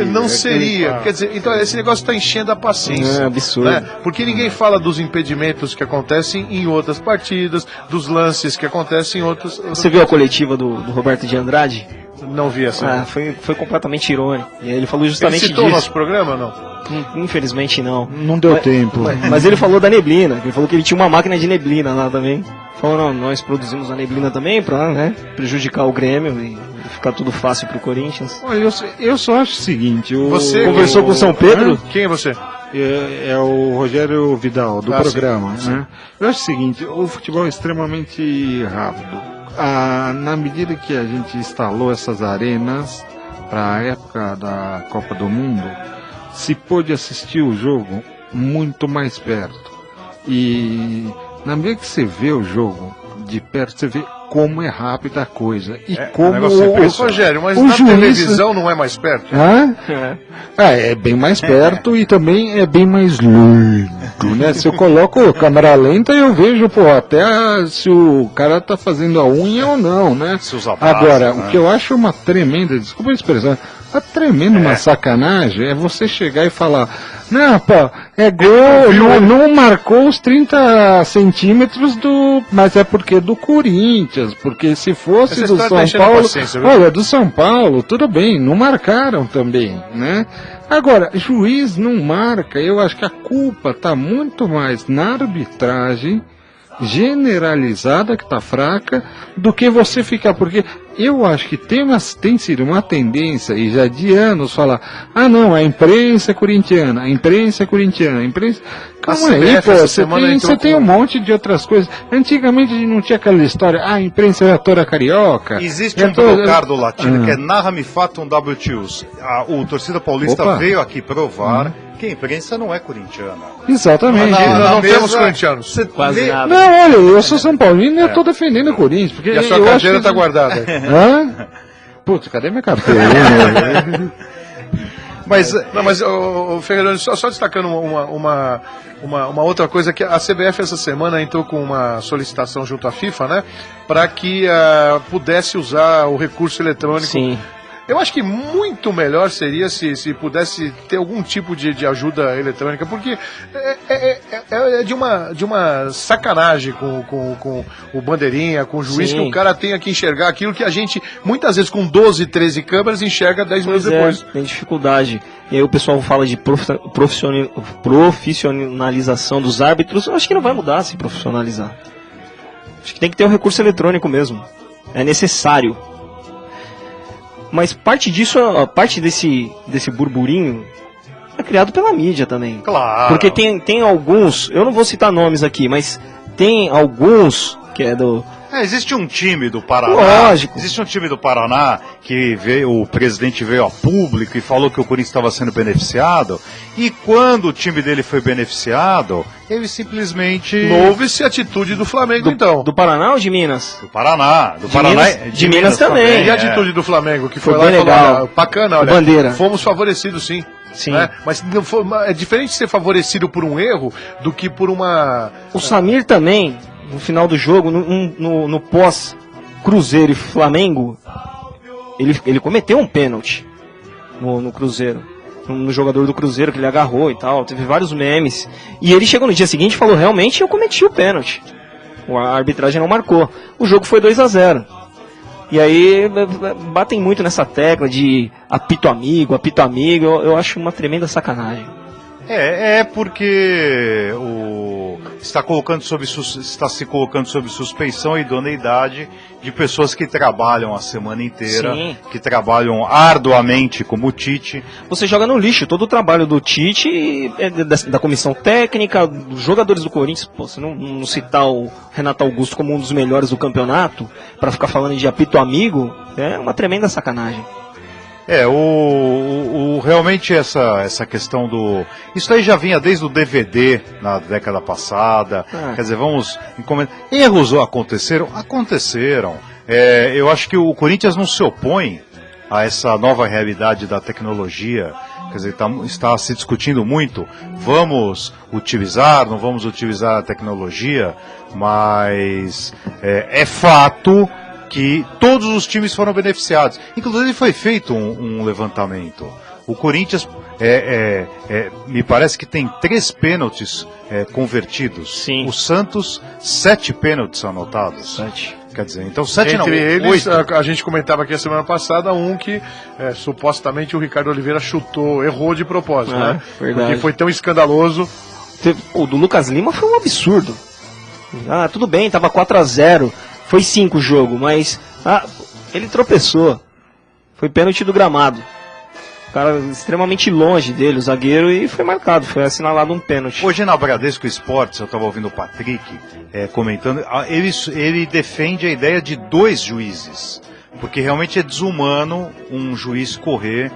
Não seria. Quer dizer, então esse negócio está enchendo a paciência. É absurdo. Né? Porque ninguém fala dos impedimentos que acontecem em outras partidas, dos lances que acontecem em outros... Você viu a coletiva do Roberto de Andrade? Não vi essa. Foi completamente irônico. E ele falou justamente ele citou disso. O nosso programa ou não? Infelizmente não. Não deu tempo. Mas ele falou da neblina. Ele falou que ele tinha uma máquina de neblina lá também. Falou, não, nós produzimos a neblina também pra, né, prejudicar o Grêmio e ficar tudo fácil pro Corinthians. Olha, eu só acho o seguinte... Você conversou com o São Pedro? Quem é você? É o Rogério Vidal, do programa. Sim. Né? Eu acho o seguinte, o futebol é extremamente rápido. Na medida que a gente instalou essas arenas para a época da Copa do Mundo, se pôde assistir o jogo muito mais perto. E na medida que você vê o jogo de perto, você vê como é rápida a coisa. E como Rogério, mas o na juiz... televisão não é mais perto? É bem mais perto e também é bem mais lento, né? Se eu coloco câmera lenta, eu vejo, até se o cara tá fazendo a unha ou não, né? Agora, o que eu acho uma tremenda, desculpa a expressão, uma sacanagem é você chegar e falar, não, pô, é gol, não marcou os 30 centímetros mas é porque do Corinthians, porque se fosse do São Paulo, olha, do São Paulo, tudo bem, não marcaram também, né? Agora, juiz não marca, eu acho que a culpa está muito mais na arbitragem generalizada, que está fraca, do que você ficar, porque eu acho que tem sido uma tendência, e já de anos, falar, não, a imprensa é corintiana, a imprensa é corintiana, a imprensa... Calma aí, pô, você tem um monte de outras coisas. Antigamente a gente não tinha aquela história, a imprensa é toda carioca. Existe um brocardo latino que é Narra-me Fatum WTUs. O Torcida Paulista veio aqui provar que a imprensa não é corintiana. Exatamente. Não temos corintianos. Quase nada. Não, olha, eu sou São Paulino e eu tô defendendo o Corinthians. Porque e a sua carteira tá guardada. Putz, cadê minha carteira? Mas Ferreira, só destacando uma outra coisa, que a CBF essa semana entrou com uma solicitação junto à FIFA, né, para que pudesse usar o recurso eletrônico. Sim. Eu acho que muito melhor seria se pudesse ter algum tipo de ajuda eletrônica, porque é de uma sacanagem com o bandeirinha, com o juiz, que o cara tem que enxergar aquilo que a gente, muitas vezes com 12, 13 câmeras, enxerga 10 minutos depois. Tem dificuldade. E aí o pessoal fala de profissionalização dos árbitros. Eu acho que não vai mudar se profissionalizar. Acho que tem que ter um recurso eletrônico mesmo. É necessário. Mas parte desse burburinho é criado pela mídia também. Claro. Porque tem alguns, eu não vou citar nomes aqui, mas tem alguns que é do... Existe um time do Paraná. Lógico. Existe um time do Paraná que o presidente veio a público e falou que o Corinthians estava sendo beneficiado. E quando o time dele foi beneficiado, ele simplesmente... Houve-se a atitude do Flamengo, então. Do Paraná ou de Minas? Do Paraná. De Minas também. E a atitude do Flamengo, que foi bem lá legal. Falar, bacana, olha, Bandeira. Fomos favorecidos, sim. Sim. Né? Mas não é diferente ser favorecido por um erro do que por uma... O Samir também... No final do jogo, no pós-Cruzeiro e Flamengo, ele cometeu um pênalti no Cruzeiro. No jogador do Cruzeiro que ele agarrou e tal. Teve vários memes. E ele chegou no dia seguinte e falou, realmente eu cometi o pênalti. A arbitragem não marcou. O jogo foi 2-0. E aí batem muito nessa tecla de apito amigo. Eu acho uma tremenda sacanagem. Porque está se colocando sob suspeição e idoneidade de pessoas que trabalham a semana inteira, Sim. que trabalham arduamente como o Tite. Você joga no lixo todo o trabalho do Tite, da comissão técnica, dos jogadores do Corinthians. Pô, você não citar o Renato Augusto como um dos melhores do campeonato, para ficar falando de apito amigo, é uma tremenda sacanagem. Realmente essa questão do... Isso aí já vinha desde o DVD na década passada. Quer dizer, vamos encomendar. Erros aconteceram? Aconteceram. Eu acho que o Corinthians não se opõe a essa nova realidade da tecnologia. Quer dizer, está se discutindo muito. Vamos utilizar, não vamos utilizar a tecnologia, mas é fato que todos os times foram beneficiados. Inclusive foi feito um levantamento. O Corinthians, me parece que tem 3 pênaltis convertidos. Sim. O Santos, 7 pênaltis anotados. 7. Quer dizer, então 7 não, Entre eles, 8. a gente comentava aqui a semana passada, que supostamente o Ricardo Oliveira errou de propósito, né? Verdade. Porque foi tão escandaloso. O do Lucas Lima foi um absurdo. Tudo bem, tava 4-0. Foi 5 o jogo, mas ele tropeçou. Foi pênalti do Gramado. O cara extremamente longe dele, o zagueiro, e foi marcado, foi assinalado um pênalti. Hoje na Bradesco Esportes, eu estava ouvindo o Patrick comentando, ele defende a ideia de 2 juízes, porque realmente é desumano um juiz correr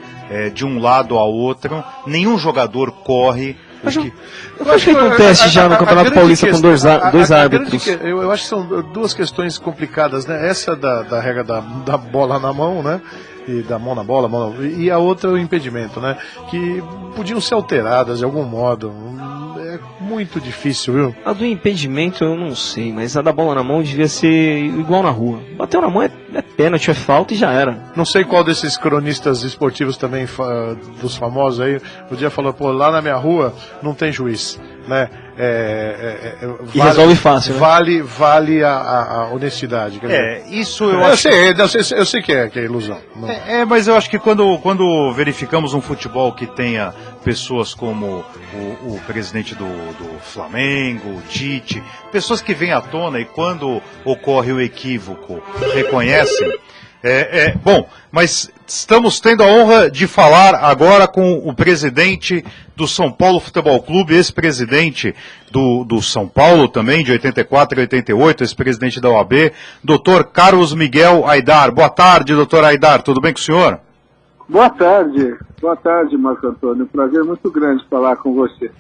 de um lado ao outro, nenhum jogador corre. Eu acho que acontece já no Campeonato Paulista com dois árbitros. Eu acho que são 2 questões complicadas, né? Essa da regra da bola na mão, né? E da mão na bola, e a outra o impedimento, né? Que podiam ser alteradas de algum modo. É muito difícil, viu? A do impedimento eu não sei, mas a da bola na mão devia ser igual na rua. Bateu na mão é pênalti, é falta e já era. Não sei qual desses cronistas esportivos também, dos famosos aí, o dia falou, lá na minha rua não tem juiz, né? E resolve fácil, né? Vale a honestidade. Quer dizer, Isso eu sei que é ilusão. Mas eu acho que quando verificamos um futebol que tenha pessoas como o presidente do Flamengo, o Tite, pessoas que vêm à tona e quando ocorre o equívoco reconhecem. Bom, mas estamos tendo a honra de falar agora com o presidente do São Paulo Futebol Clube, ex-presidente do São Paulo também, de 84 e 88, ex-presidente da OAB, Dr. Carlos Miguel Aidar. Boa tarde, doutor Aidar, tudo bem com o senhor? Boa tarde, Marco Antônio. Um prazer muito grande falar com você.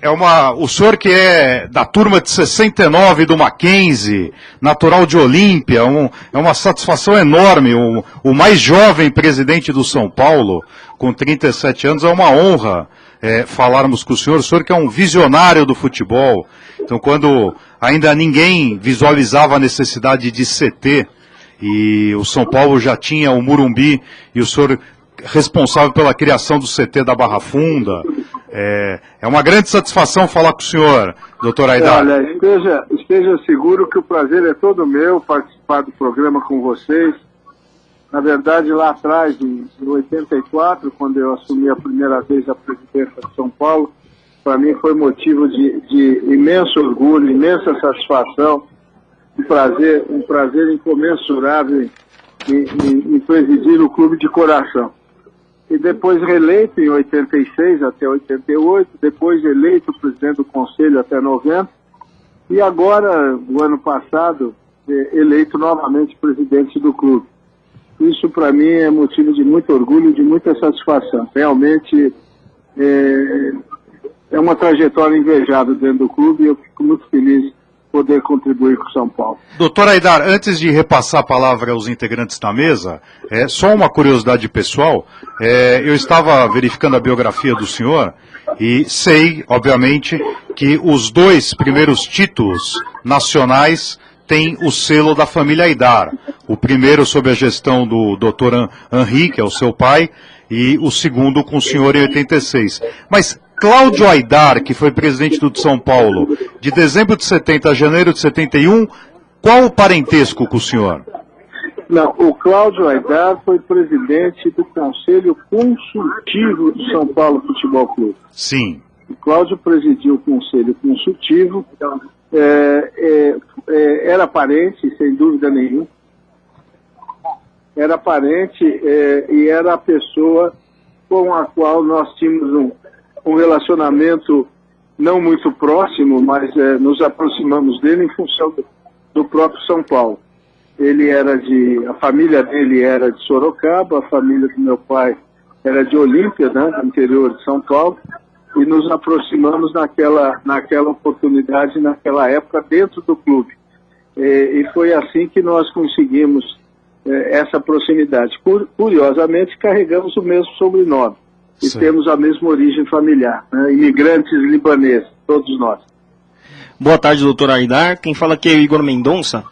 O senhor que é da turma de 69 do Mackenzie, natural de Olímpia, é uma satisfação enorme. O mais jovem presidente do São Paulo, com 37 anos, é uma honra falarmos com o senhor que é um visionário do futebol. Então, quando ainda ninguém visualizava a necessidade de CT, e o São Paulo já tinha o Morumbi, e o senhor responsável pela criação do CT da Barra Funda. É uma grande satisfação falar com o senhor, doutor Aidar. Olha, esteja seguro que o prazer é todo meu participar do programa com vocês. Na verdade, lá atrás, em 84, quando eu assumi a primeira vez a presidência de São Paulo, para mim foi motivo de imenso orgulho, imensa satisfação, um prazer incomensurável em presidir o clube de coração. E depois reeleito em 86 até 88, depois eleito presidente do Conselho até 90, e agora, no ano passado, eleito novamente presidente do clube. Isso para mim é motivo de muito orgulho e de muita satisfação. Realmente é uma trajetória invejável dentro do clube e eu fico muito feliz poder contribuir com São Paulo. Doutor Aidar, antes de repassar a palavra aos integrantes da mesa, só uma curiosidade pessoal, eu estava verificando a biografia do senhor e sei, obviamente, que os 2 primeiros títulos nacionais têm o selo da família Aidar. O primeiro sob a gestão do Dr. Henri, que é o seu pai, e o segundo com o senhor em 86. Mas Cláudio Aidar, que foi presidente do São Paulo, de dezembro de 70 a janeiro de 71, qual o parentesco com o senhor? Não, o Cláudio Aidar foi presidente do Conselho Consultivo do São Paulo Futebol Clube. Sim. O Cláudio presidiu o Conselho Consultivo era parente, sem dúvida nenhuma. Era parente e era a pessoa com a qual nós tínhamos um relacionamento não muito próximo, mas nos aproximamos dele em função do próprio São Paulo. A família dele era de Sorocaba, a família do meu pai era de Olímpia, né, do interior de São Paulo, e nos aproximamos naquela oportunidade, naquela época, dentro do clube. E foi assim que nós conseguimos essa proximidade. Curiosamente, carregamos o mesmo sobrenome e temos a mesma origem familiar, né, imigrantes libaneses, todos nós. Boa tarde, doutor Aidar. Quem fala aqui é o Igor Mendonça.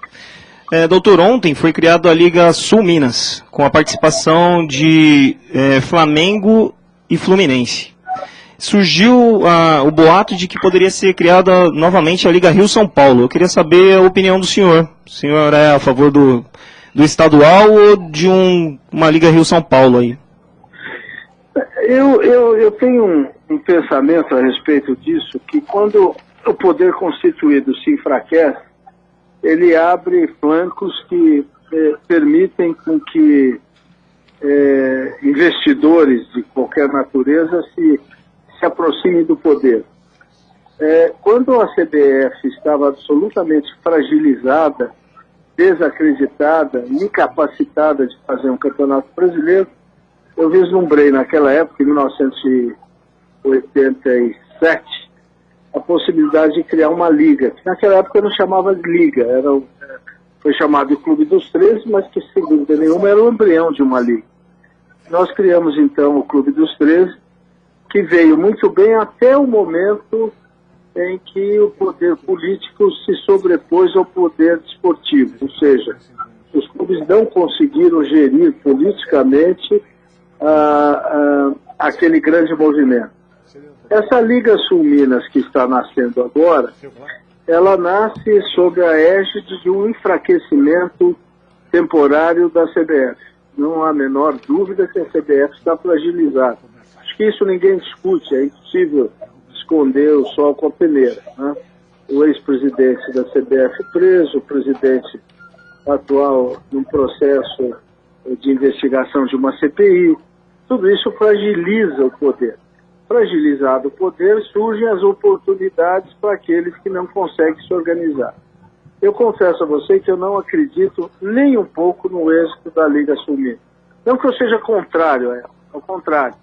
Doutor, ontem foi criada a Liga Sul Minas, com a participação de Flamengo e Fluminense. Surgiu o boato de que poderia ser criada novamente a Liga Rio-São Paulo. Eu queria saber a opinião do senhor. O senhor é a favor do estadual ou de uma Liga Rio-São Paulo aí? Eu tenho um pensamento a respeito disso, que quando o poder constituído se enfraquece, ele abre flancos que permitem com que investidores de qualquer natureza se aproximem do poder. Quando a CBF estava absolutamente fragilizada, desacreditada, incapacitada de fazer um campeonato brasileiro, eu vislumbrei naquela época, em 1987, a possibilidade de criar uma liga, que naquela época não chamava de liga, foi chamado de Clube dos 13, mas que sem dúvida nenhuma era o embrião de uma liga. Nós criamos então o Clube dos 13, que veio muito bem até o momento em que o poder político se sobrepôs ao poder desportivo, ou seja, os clubes não conseguiram gerir politicamente aquele grande movimento. Essa Liga Sul Minas que está nascendo agora, ela nasce sob a égide de um enfraquecimento temporário da CBF. Não há a menor dúvida que a CBF está fragilizada. Acho que isso ninguém discute, é impossível esconder o sol com a peneira, né? O ex-presidente da CBF preso, o presidente atual num processo de investigação de uma CPI, tudo isso fragiliza o poder. Fragilizado o poder, surgem as oportunidades para aqueles que não conseguem se organizar. Eu confesso a você que eu não acredito nem um pouco no êxito da Liga Sul Minas. Não que eu seja contrário a ela, ao contrário.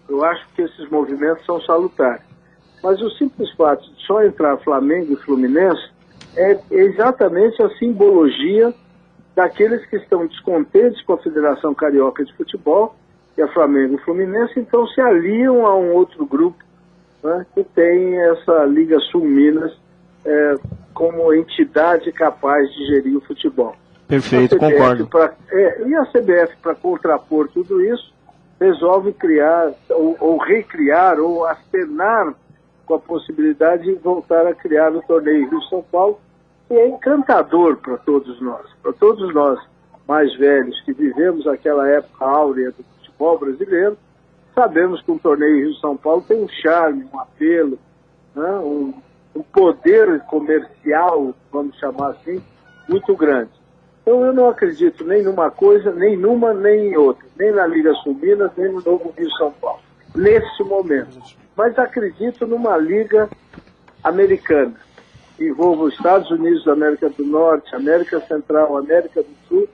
Eu acho que esses movimentos são salutares. Mas o simples fato de só entrar Flamengo e Fluminense é exatamente a simbologia daqueles que estão descontentes com a Federação Carioca de Futebol, e a Flamengo e Fluminense, então se aliam a um outro grupo, né, que tem essa Liga Sul Minas como entidade capaz de gerir o futebol. Perfeito, concordo. E a CBF, para contrapor tudo isso, resolve criar, ou recriar, ou acenar com a possibilidade de voltar a criar o torneio Rio-São Paulo, que é encantador para todos nós mais velhos que vivemos aquela época áurea do futebol brasileiro. Sabemos que um torneio Rio-São Paulo tem um charme, um apelo, né, um poder comercial, vamos chamar assim, muito grande. Então eu não acredito nem numa coisa, nem numa, nem em outra, nem na Liga Sul Minas, nem no novo Rio-São Paulo, nesse momento. Mas acredito numa Liga Americana, que envolva os Estados Unidos da América do Norte, América Central, América do Sul,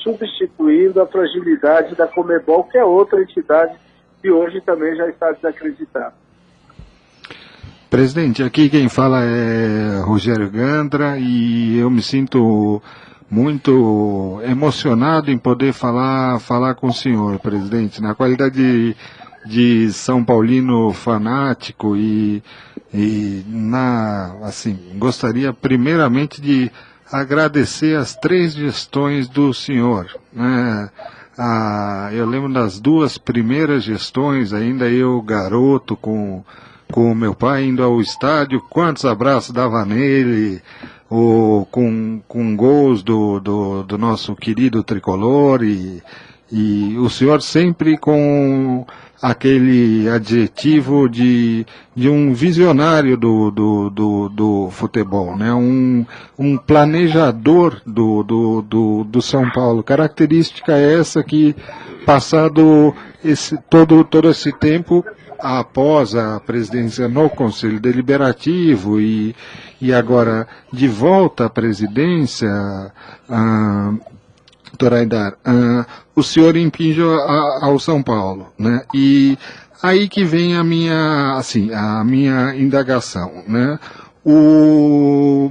substituindo a fragilidade da Conmebol, que é outra entidade que hoje também já está desacreditada. Presidente, aqui quem fala é Rogério Gandra e eu me sinto muito emocionado em poder falar com o senhor, presidente, na qualidade de São Paulino fanático assim, gostaria primeiramente de agradecer as 3 gestões do senhor, né? Eu lembro das 2 primeiras gestões, ainda eu garoto com o meu pai indo ao estádio, quantos abraços dava nele, com gols do nosso querido tricolor e o senhor sempre com aquele adjetivo de um visionário do futebol, né? Um planejador do São Paulo. Característica essa que, passado todo esse tempo, após a presidência no Conselho Deliberativo e agora de volta à presidência, doutor Aidar, o senhor impinge ao São Paulo, né? E aí que vem a minha indagação, né? O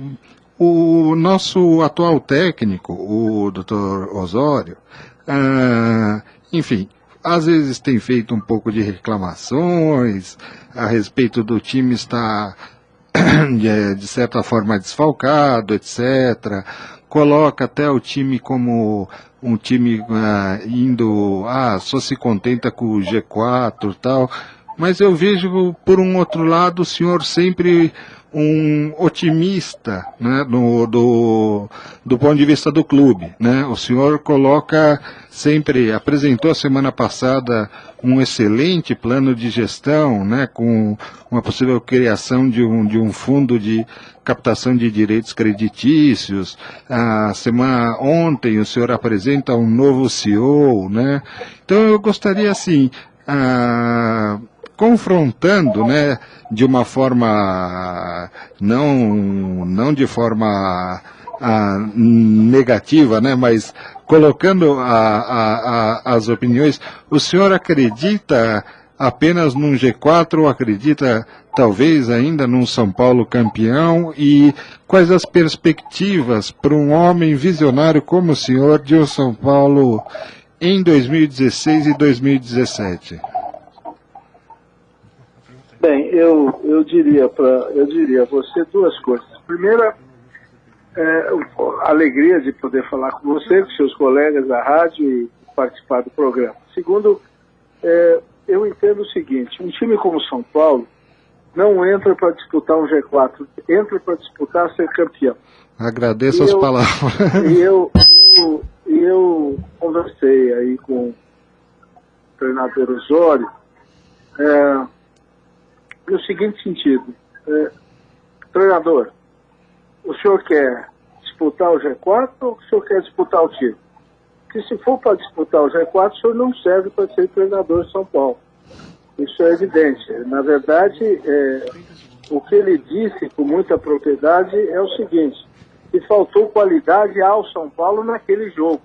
nosso atual técnico, o doutor Osório, enfim, às vezes tem feito um pouco de reclamações a respeito do time estar, de certa forma, desfalcado, etc. Coloca até o time como um time só se contenta com o G4 e tal. Mas eu vejo, por um outro lado, o senhor sempre um otimista, né, do ponto de vista do clube, né? O senhor apresentou a semana passada um excelente plano de gestão, né, com uma possível criação de um fundo de captação de direitos creditícios. Ontem o senhor apresenta um novo CEO, né? Então eu gostaria, assim, confrontando, né, de uma forma não de forma negativa, né, mas colocando as opiniões, o senhor acredita apenas num G4 ou acredita talvez ainda num São Paulo campeão? E quais as perspectivas para um homem visionário como o senhor de um São Paulo em 2016 e 2017? Bem, eu diria a você duas coisas. Primeira, a alegria de poder falar com você, com seus colegas da rádio e participar do programa. Segundo, eu entendo o seguinte: um time como São Paulo não entra para disputar um G4, entra para disputar ser campeão. Agradeço as palavras. E eu conversei aí com o treinador Osório, no seguinte sentido: treinador, o senhor quer disputar o G4 ou o senhor quer disputar o título? Porque se for para disputar o G4, o senhor não serve para ser treinador de São Paulo. Isso é evidente. Na verdade, o que ele disse com muita propriedade é o seguinte: que faltou qualidade ao São Paulo naquele jogo.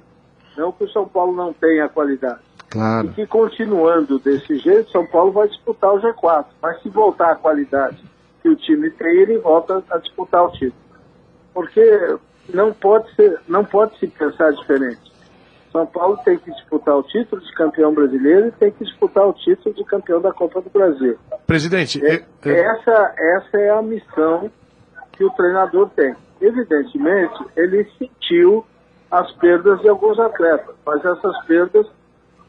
Não que o São Paulo não tenha qualidade. Claro. E que, continuando desse jeito, São Paulo vai disputar o G4. Mas se voltar a qualidade que o time tem, ele volta a disputar o título. Porque não pode se pensar diferente. São Paulo tem que disputar o título de campeão brasileiro e tem que disputar o título de campeão da Copa do Brasil. Presidente, essa é a missão que o treinador tem. Evidentemente, ele sentiu as perdas de alguns atletas, mas essas perdas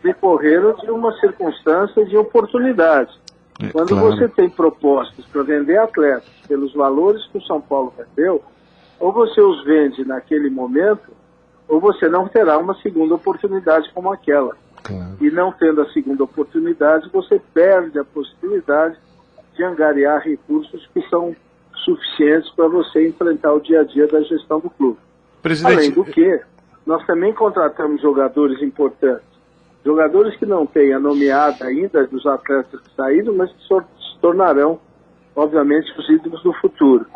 decorreram de uma circunstância de oportunidade. Quando você tem propostas para vender atletas pelos valores que o São Paulo vendeu, ou você os vende naquele momento, ou você não terá uma segunda oportunidade como aquela. Claro. E não tendo a segunda oportunidade, você perde a possibilidade de angariar recursos que são suficientes para você enfrentar o dia a dia da gestão do clube. Presidente... Além do que, nós também contratamos jogadores importantes. Jogadores que não têm a nomeada ainda dos atletas que saíram, mas que se tornarão, obviamente, os ídolos do futuro.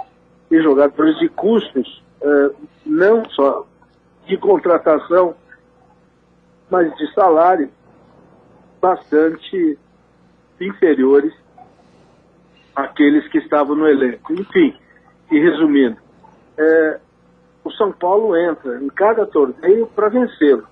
E jogadores de custos, não só de contratação, mas de salário, bastante inferiores àqueles que estavam no elenco. Enfim, e resumindo, o São Paulo entra em cada torneio para vencê-lo.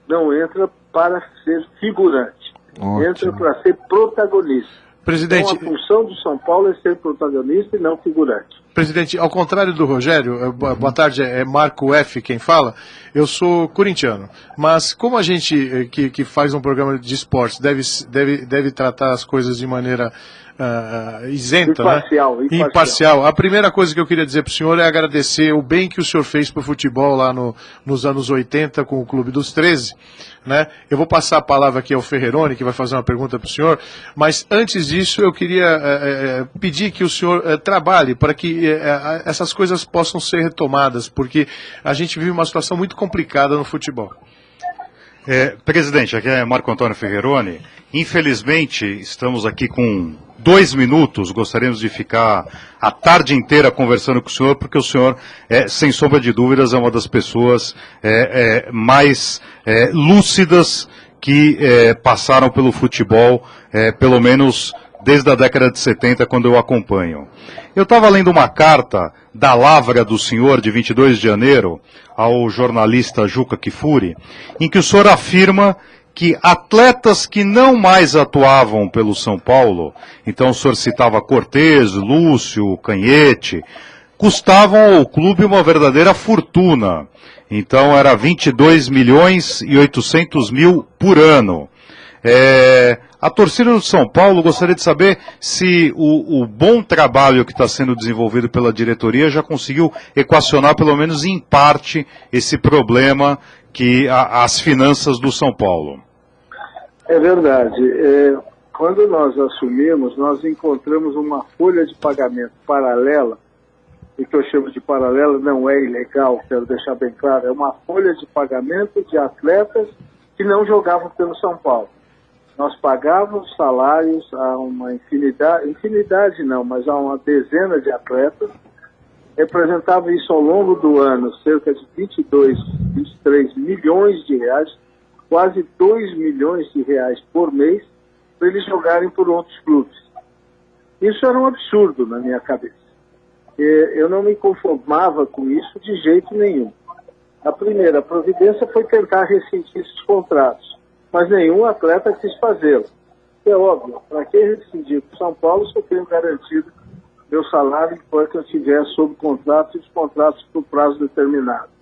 Não entra para ser figurante. Ótimo. Entra para ser protagonista. Presidente... Então a função do São Paulo é ser protagonista e não figurante. Presidente, ao contrário do Rogério, boa tarde, é Marco F. quem fala, eu sou corintiano, mas como a gente que faz um programa de esportes deve tratar as coisas de maneira isenta, imparcial. A primeira coisa que eu queria dizer para o senhor é agradecer o bem que o senhor fez para o futebol lá nos anos 80 com o Clube dos 13, né? Eu vou passar a palavra aqui ao Ferreroni, que vai fazer uma pergunta para o senhor, mas antes disso eu queria pedir que o senhor trabalhe para que essas coisas possam ser retomadas, porque a gente vive uma situação muito complicada no futebol. Presidente, aqui é Marco Antônio Ferreroni. Infelizmente, estamos aqui com 2 minutos, gostaríamos de ficar a tarde inteira conversando com o senhor, porque o senhor, sem sombra de dúvidas, é uma das pessoas mais lúcidas que passaram pelo futebol, pelo menos desde a década de 70, quando eu acompanho. Eu estava lendo uma carta da Lavra do senhor, de 22 de janeiro, ao jornalista Juca Kfouri, em que o senhor afirma que atletas que não mais atuavam pelo São Paulo, então o senhor citava Cortez, Lúcio, Canhete, custavam ao clube uma verdadeira fortuna. Então era 22 milhões e 800 mil por ano. A torcida do São Paulo gostaria de saber se o bom trabalho que está sendo desenvolvido pela diretoria já conseguiu equacionar, pelo menos em parte, esse problema que as finanças do São Paulo. É verdade. Quando nós assumimos, nós encontramos uma folha de pagamento paralela, e que eu chamo de paralela não é ilegal, quero deixar bem claro, é uma folha de pagamento de atletas que não jogavam pelo São Paulo. Nós pagávamos salários a uma infinidade não, mas a uma dezena de atletas, representava isso ao longo do ano, cerca de 22, 23 milhões de reais, quase 2 milhões de reais por mês, para eles jogarem por outros clubes. Isso era um absurdo na minha cabeça. Eu não me conformava com isso de jeito nenhum. A primeira providência foi tentar rescindir esses contratos, mas nenhum atleta quis fazê-lo. É óbvio, para que rescindir com São Paulo se eu tenho garantido meu salário enquanto eu estiver sob contrato e os contratos por prazo determinado.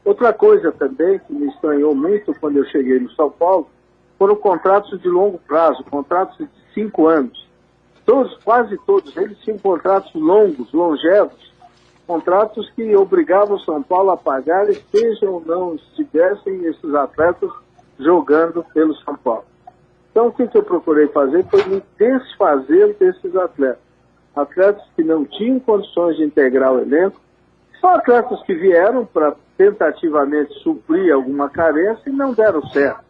Outra coisa também que me estranhou muito quando eu cheguei no São Paulo foram contratos de longo prazo, contratos de 5 anos. Quase todos eles tinham contratos longos, longevos, contratos que obrigavam o São Paulo a pagar, estejam ou não estivessem esses atletas jogando pelo São Paulo. Então o que eu procurei fazer foi me desfazer desses atletas. Atletas que não tinham condições de integrar o elenco, são atletas que vieram para tentativamente suprir alguma carência e não deram certo.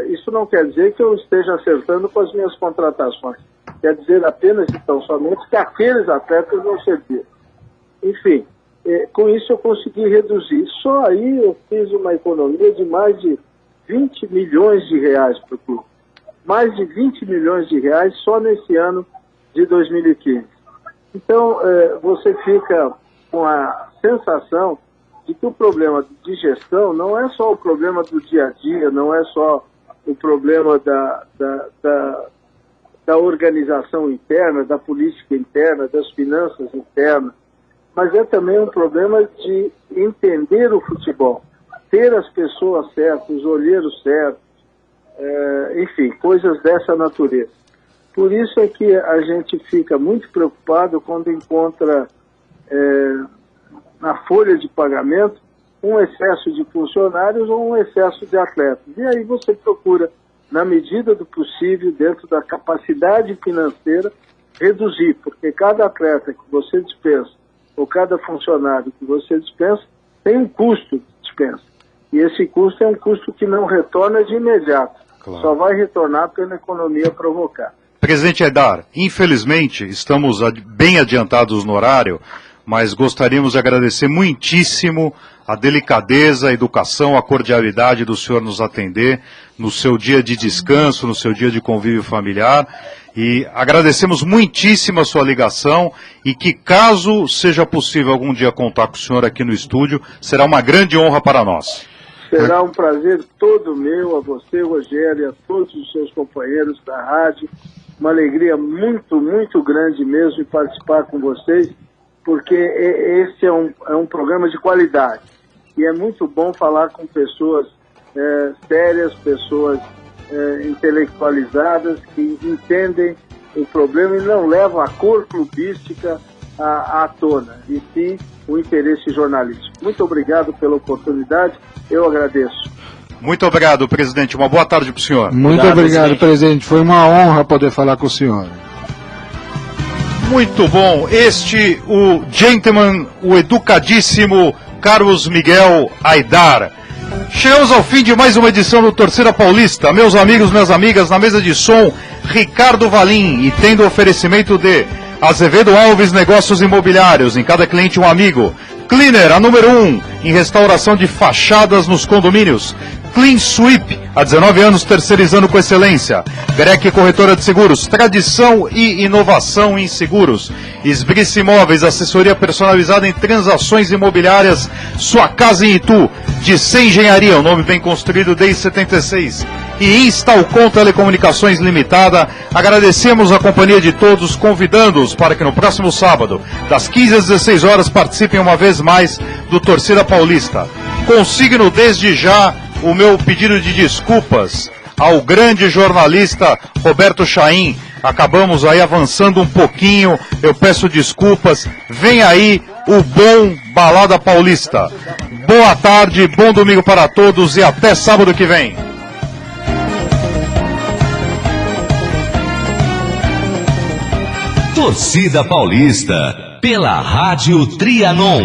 Isso não quer dizer que eu esteja acertando com as minhas contratações. Quer dizer apenas e tão somente que aqueles atletas não serviram. Enfim, com isso eu consegui reduzir. Só aí eu fiz uma economia de mais de 20 milhões de reais para o clube. Mais de 20 milhões de reais só nesse ano de 2015. Então, você fica com a sensação de que o problema de gestão não é só o problema do dia a dia, não é só o problema da organização interna, da política interna, das finanças internas, mas é também um problema de entender o futebol, ter as pessoas certas, os olheiros certos, enfim, coisas dessa natureza. Por isso é que a gente fica muito preocupado quando encontra na folha de pagamento um excesso de funcionários ou um excesso de atletas. E aí você procura, na medida do possível, dentro da capacidade financeira, reduzir, porque cada atleta que você dispensa ou cada funcionário que você dispensa tem um custo de dispensa. E esse custo é um custo que não retorna de imediato. Claro. Só vai retornar pela economia provocar. Presidente Aidar, infelizmente estamos bem adiantados no horário, mas gostaríamos de agradecer muitíssimo a delicadeza, a educação, a cordialidade do senhor nos atender no seu dia de descanso, no seu dia de convívio familiar. E agradecemos muitíssimo a sua ligação e que, caso seja possível algum dia contar com o senhor aqui no estúdio, será uma grande honra para nós. Será um prazer todo meu, a você, Rogério, e a todos os seus companheiros da rádio. Uma alegria muito, muito grande mesmo de participar com vocês. porque esse é um programa de qualidade. E é muito bom falar com pessoas sérias, pessoas intelectualizadas, que entendem o problema e não levam a cor clubística à tona, e sim o interesse jornalístico. Muito obrigado pela oportunidade, eu agradeço. Muito obrigado, presidente. Uma boa tarde para o senhor. Muito obrigado, presidente. Foi uma honra poder falar com o senhor. Muito bom. O gentleman, o educadíssimo Carlos Miguel Aidar. Chegamos ao fim de mais uma edição do Torcida Paulista. Meus amigos, minhas amigas, na mesa de som, Ricardo Valim, e tendo oferecimento de Azevedo Alves Negócios Imobiliários, em cada cliente um amigo. Cleaner, a número 1, em restauração de fachadas nos condomínios. Clean Sweep, há 19 anos terceirizando com excelência. Grec Corretora de Seguros, tradição e inovação em seguros. Esbrice Imóveis, assessoria personalizada em transações imobiliárias. Sua casa em Itu, de C Engenharia, um nome bem construído desde 76. E Instalcom Telecomunicações Limitada. Agradecemos a companhia de todos, convidando-os para que no próximo sábado, das 15 às 16 horas, participem uma vez mais do Torcida Paulista. Consigno desde já o meu pedido de desculpas ao grande jornalista Roberto Chaim. Acabamos aí avançando um pouquinho, eu peço desculpas. Vem aí o bom Balada Paulista. Boa tarde, bom domingo para todos e até sábado que vem. Torcida Paulista, pela Rádio Trianon.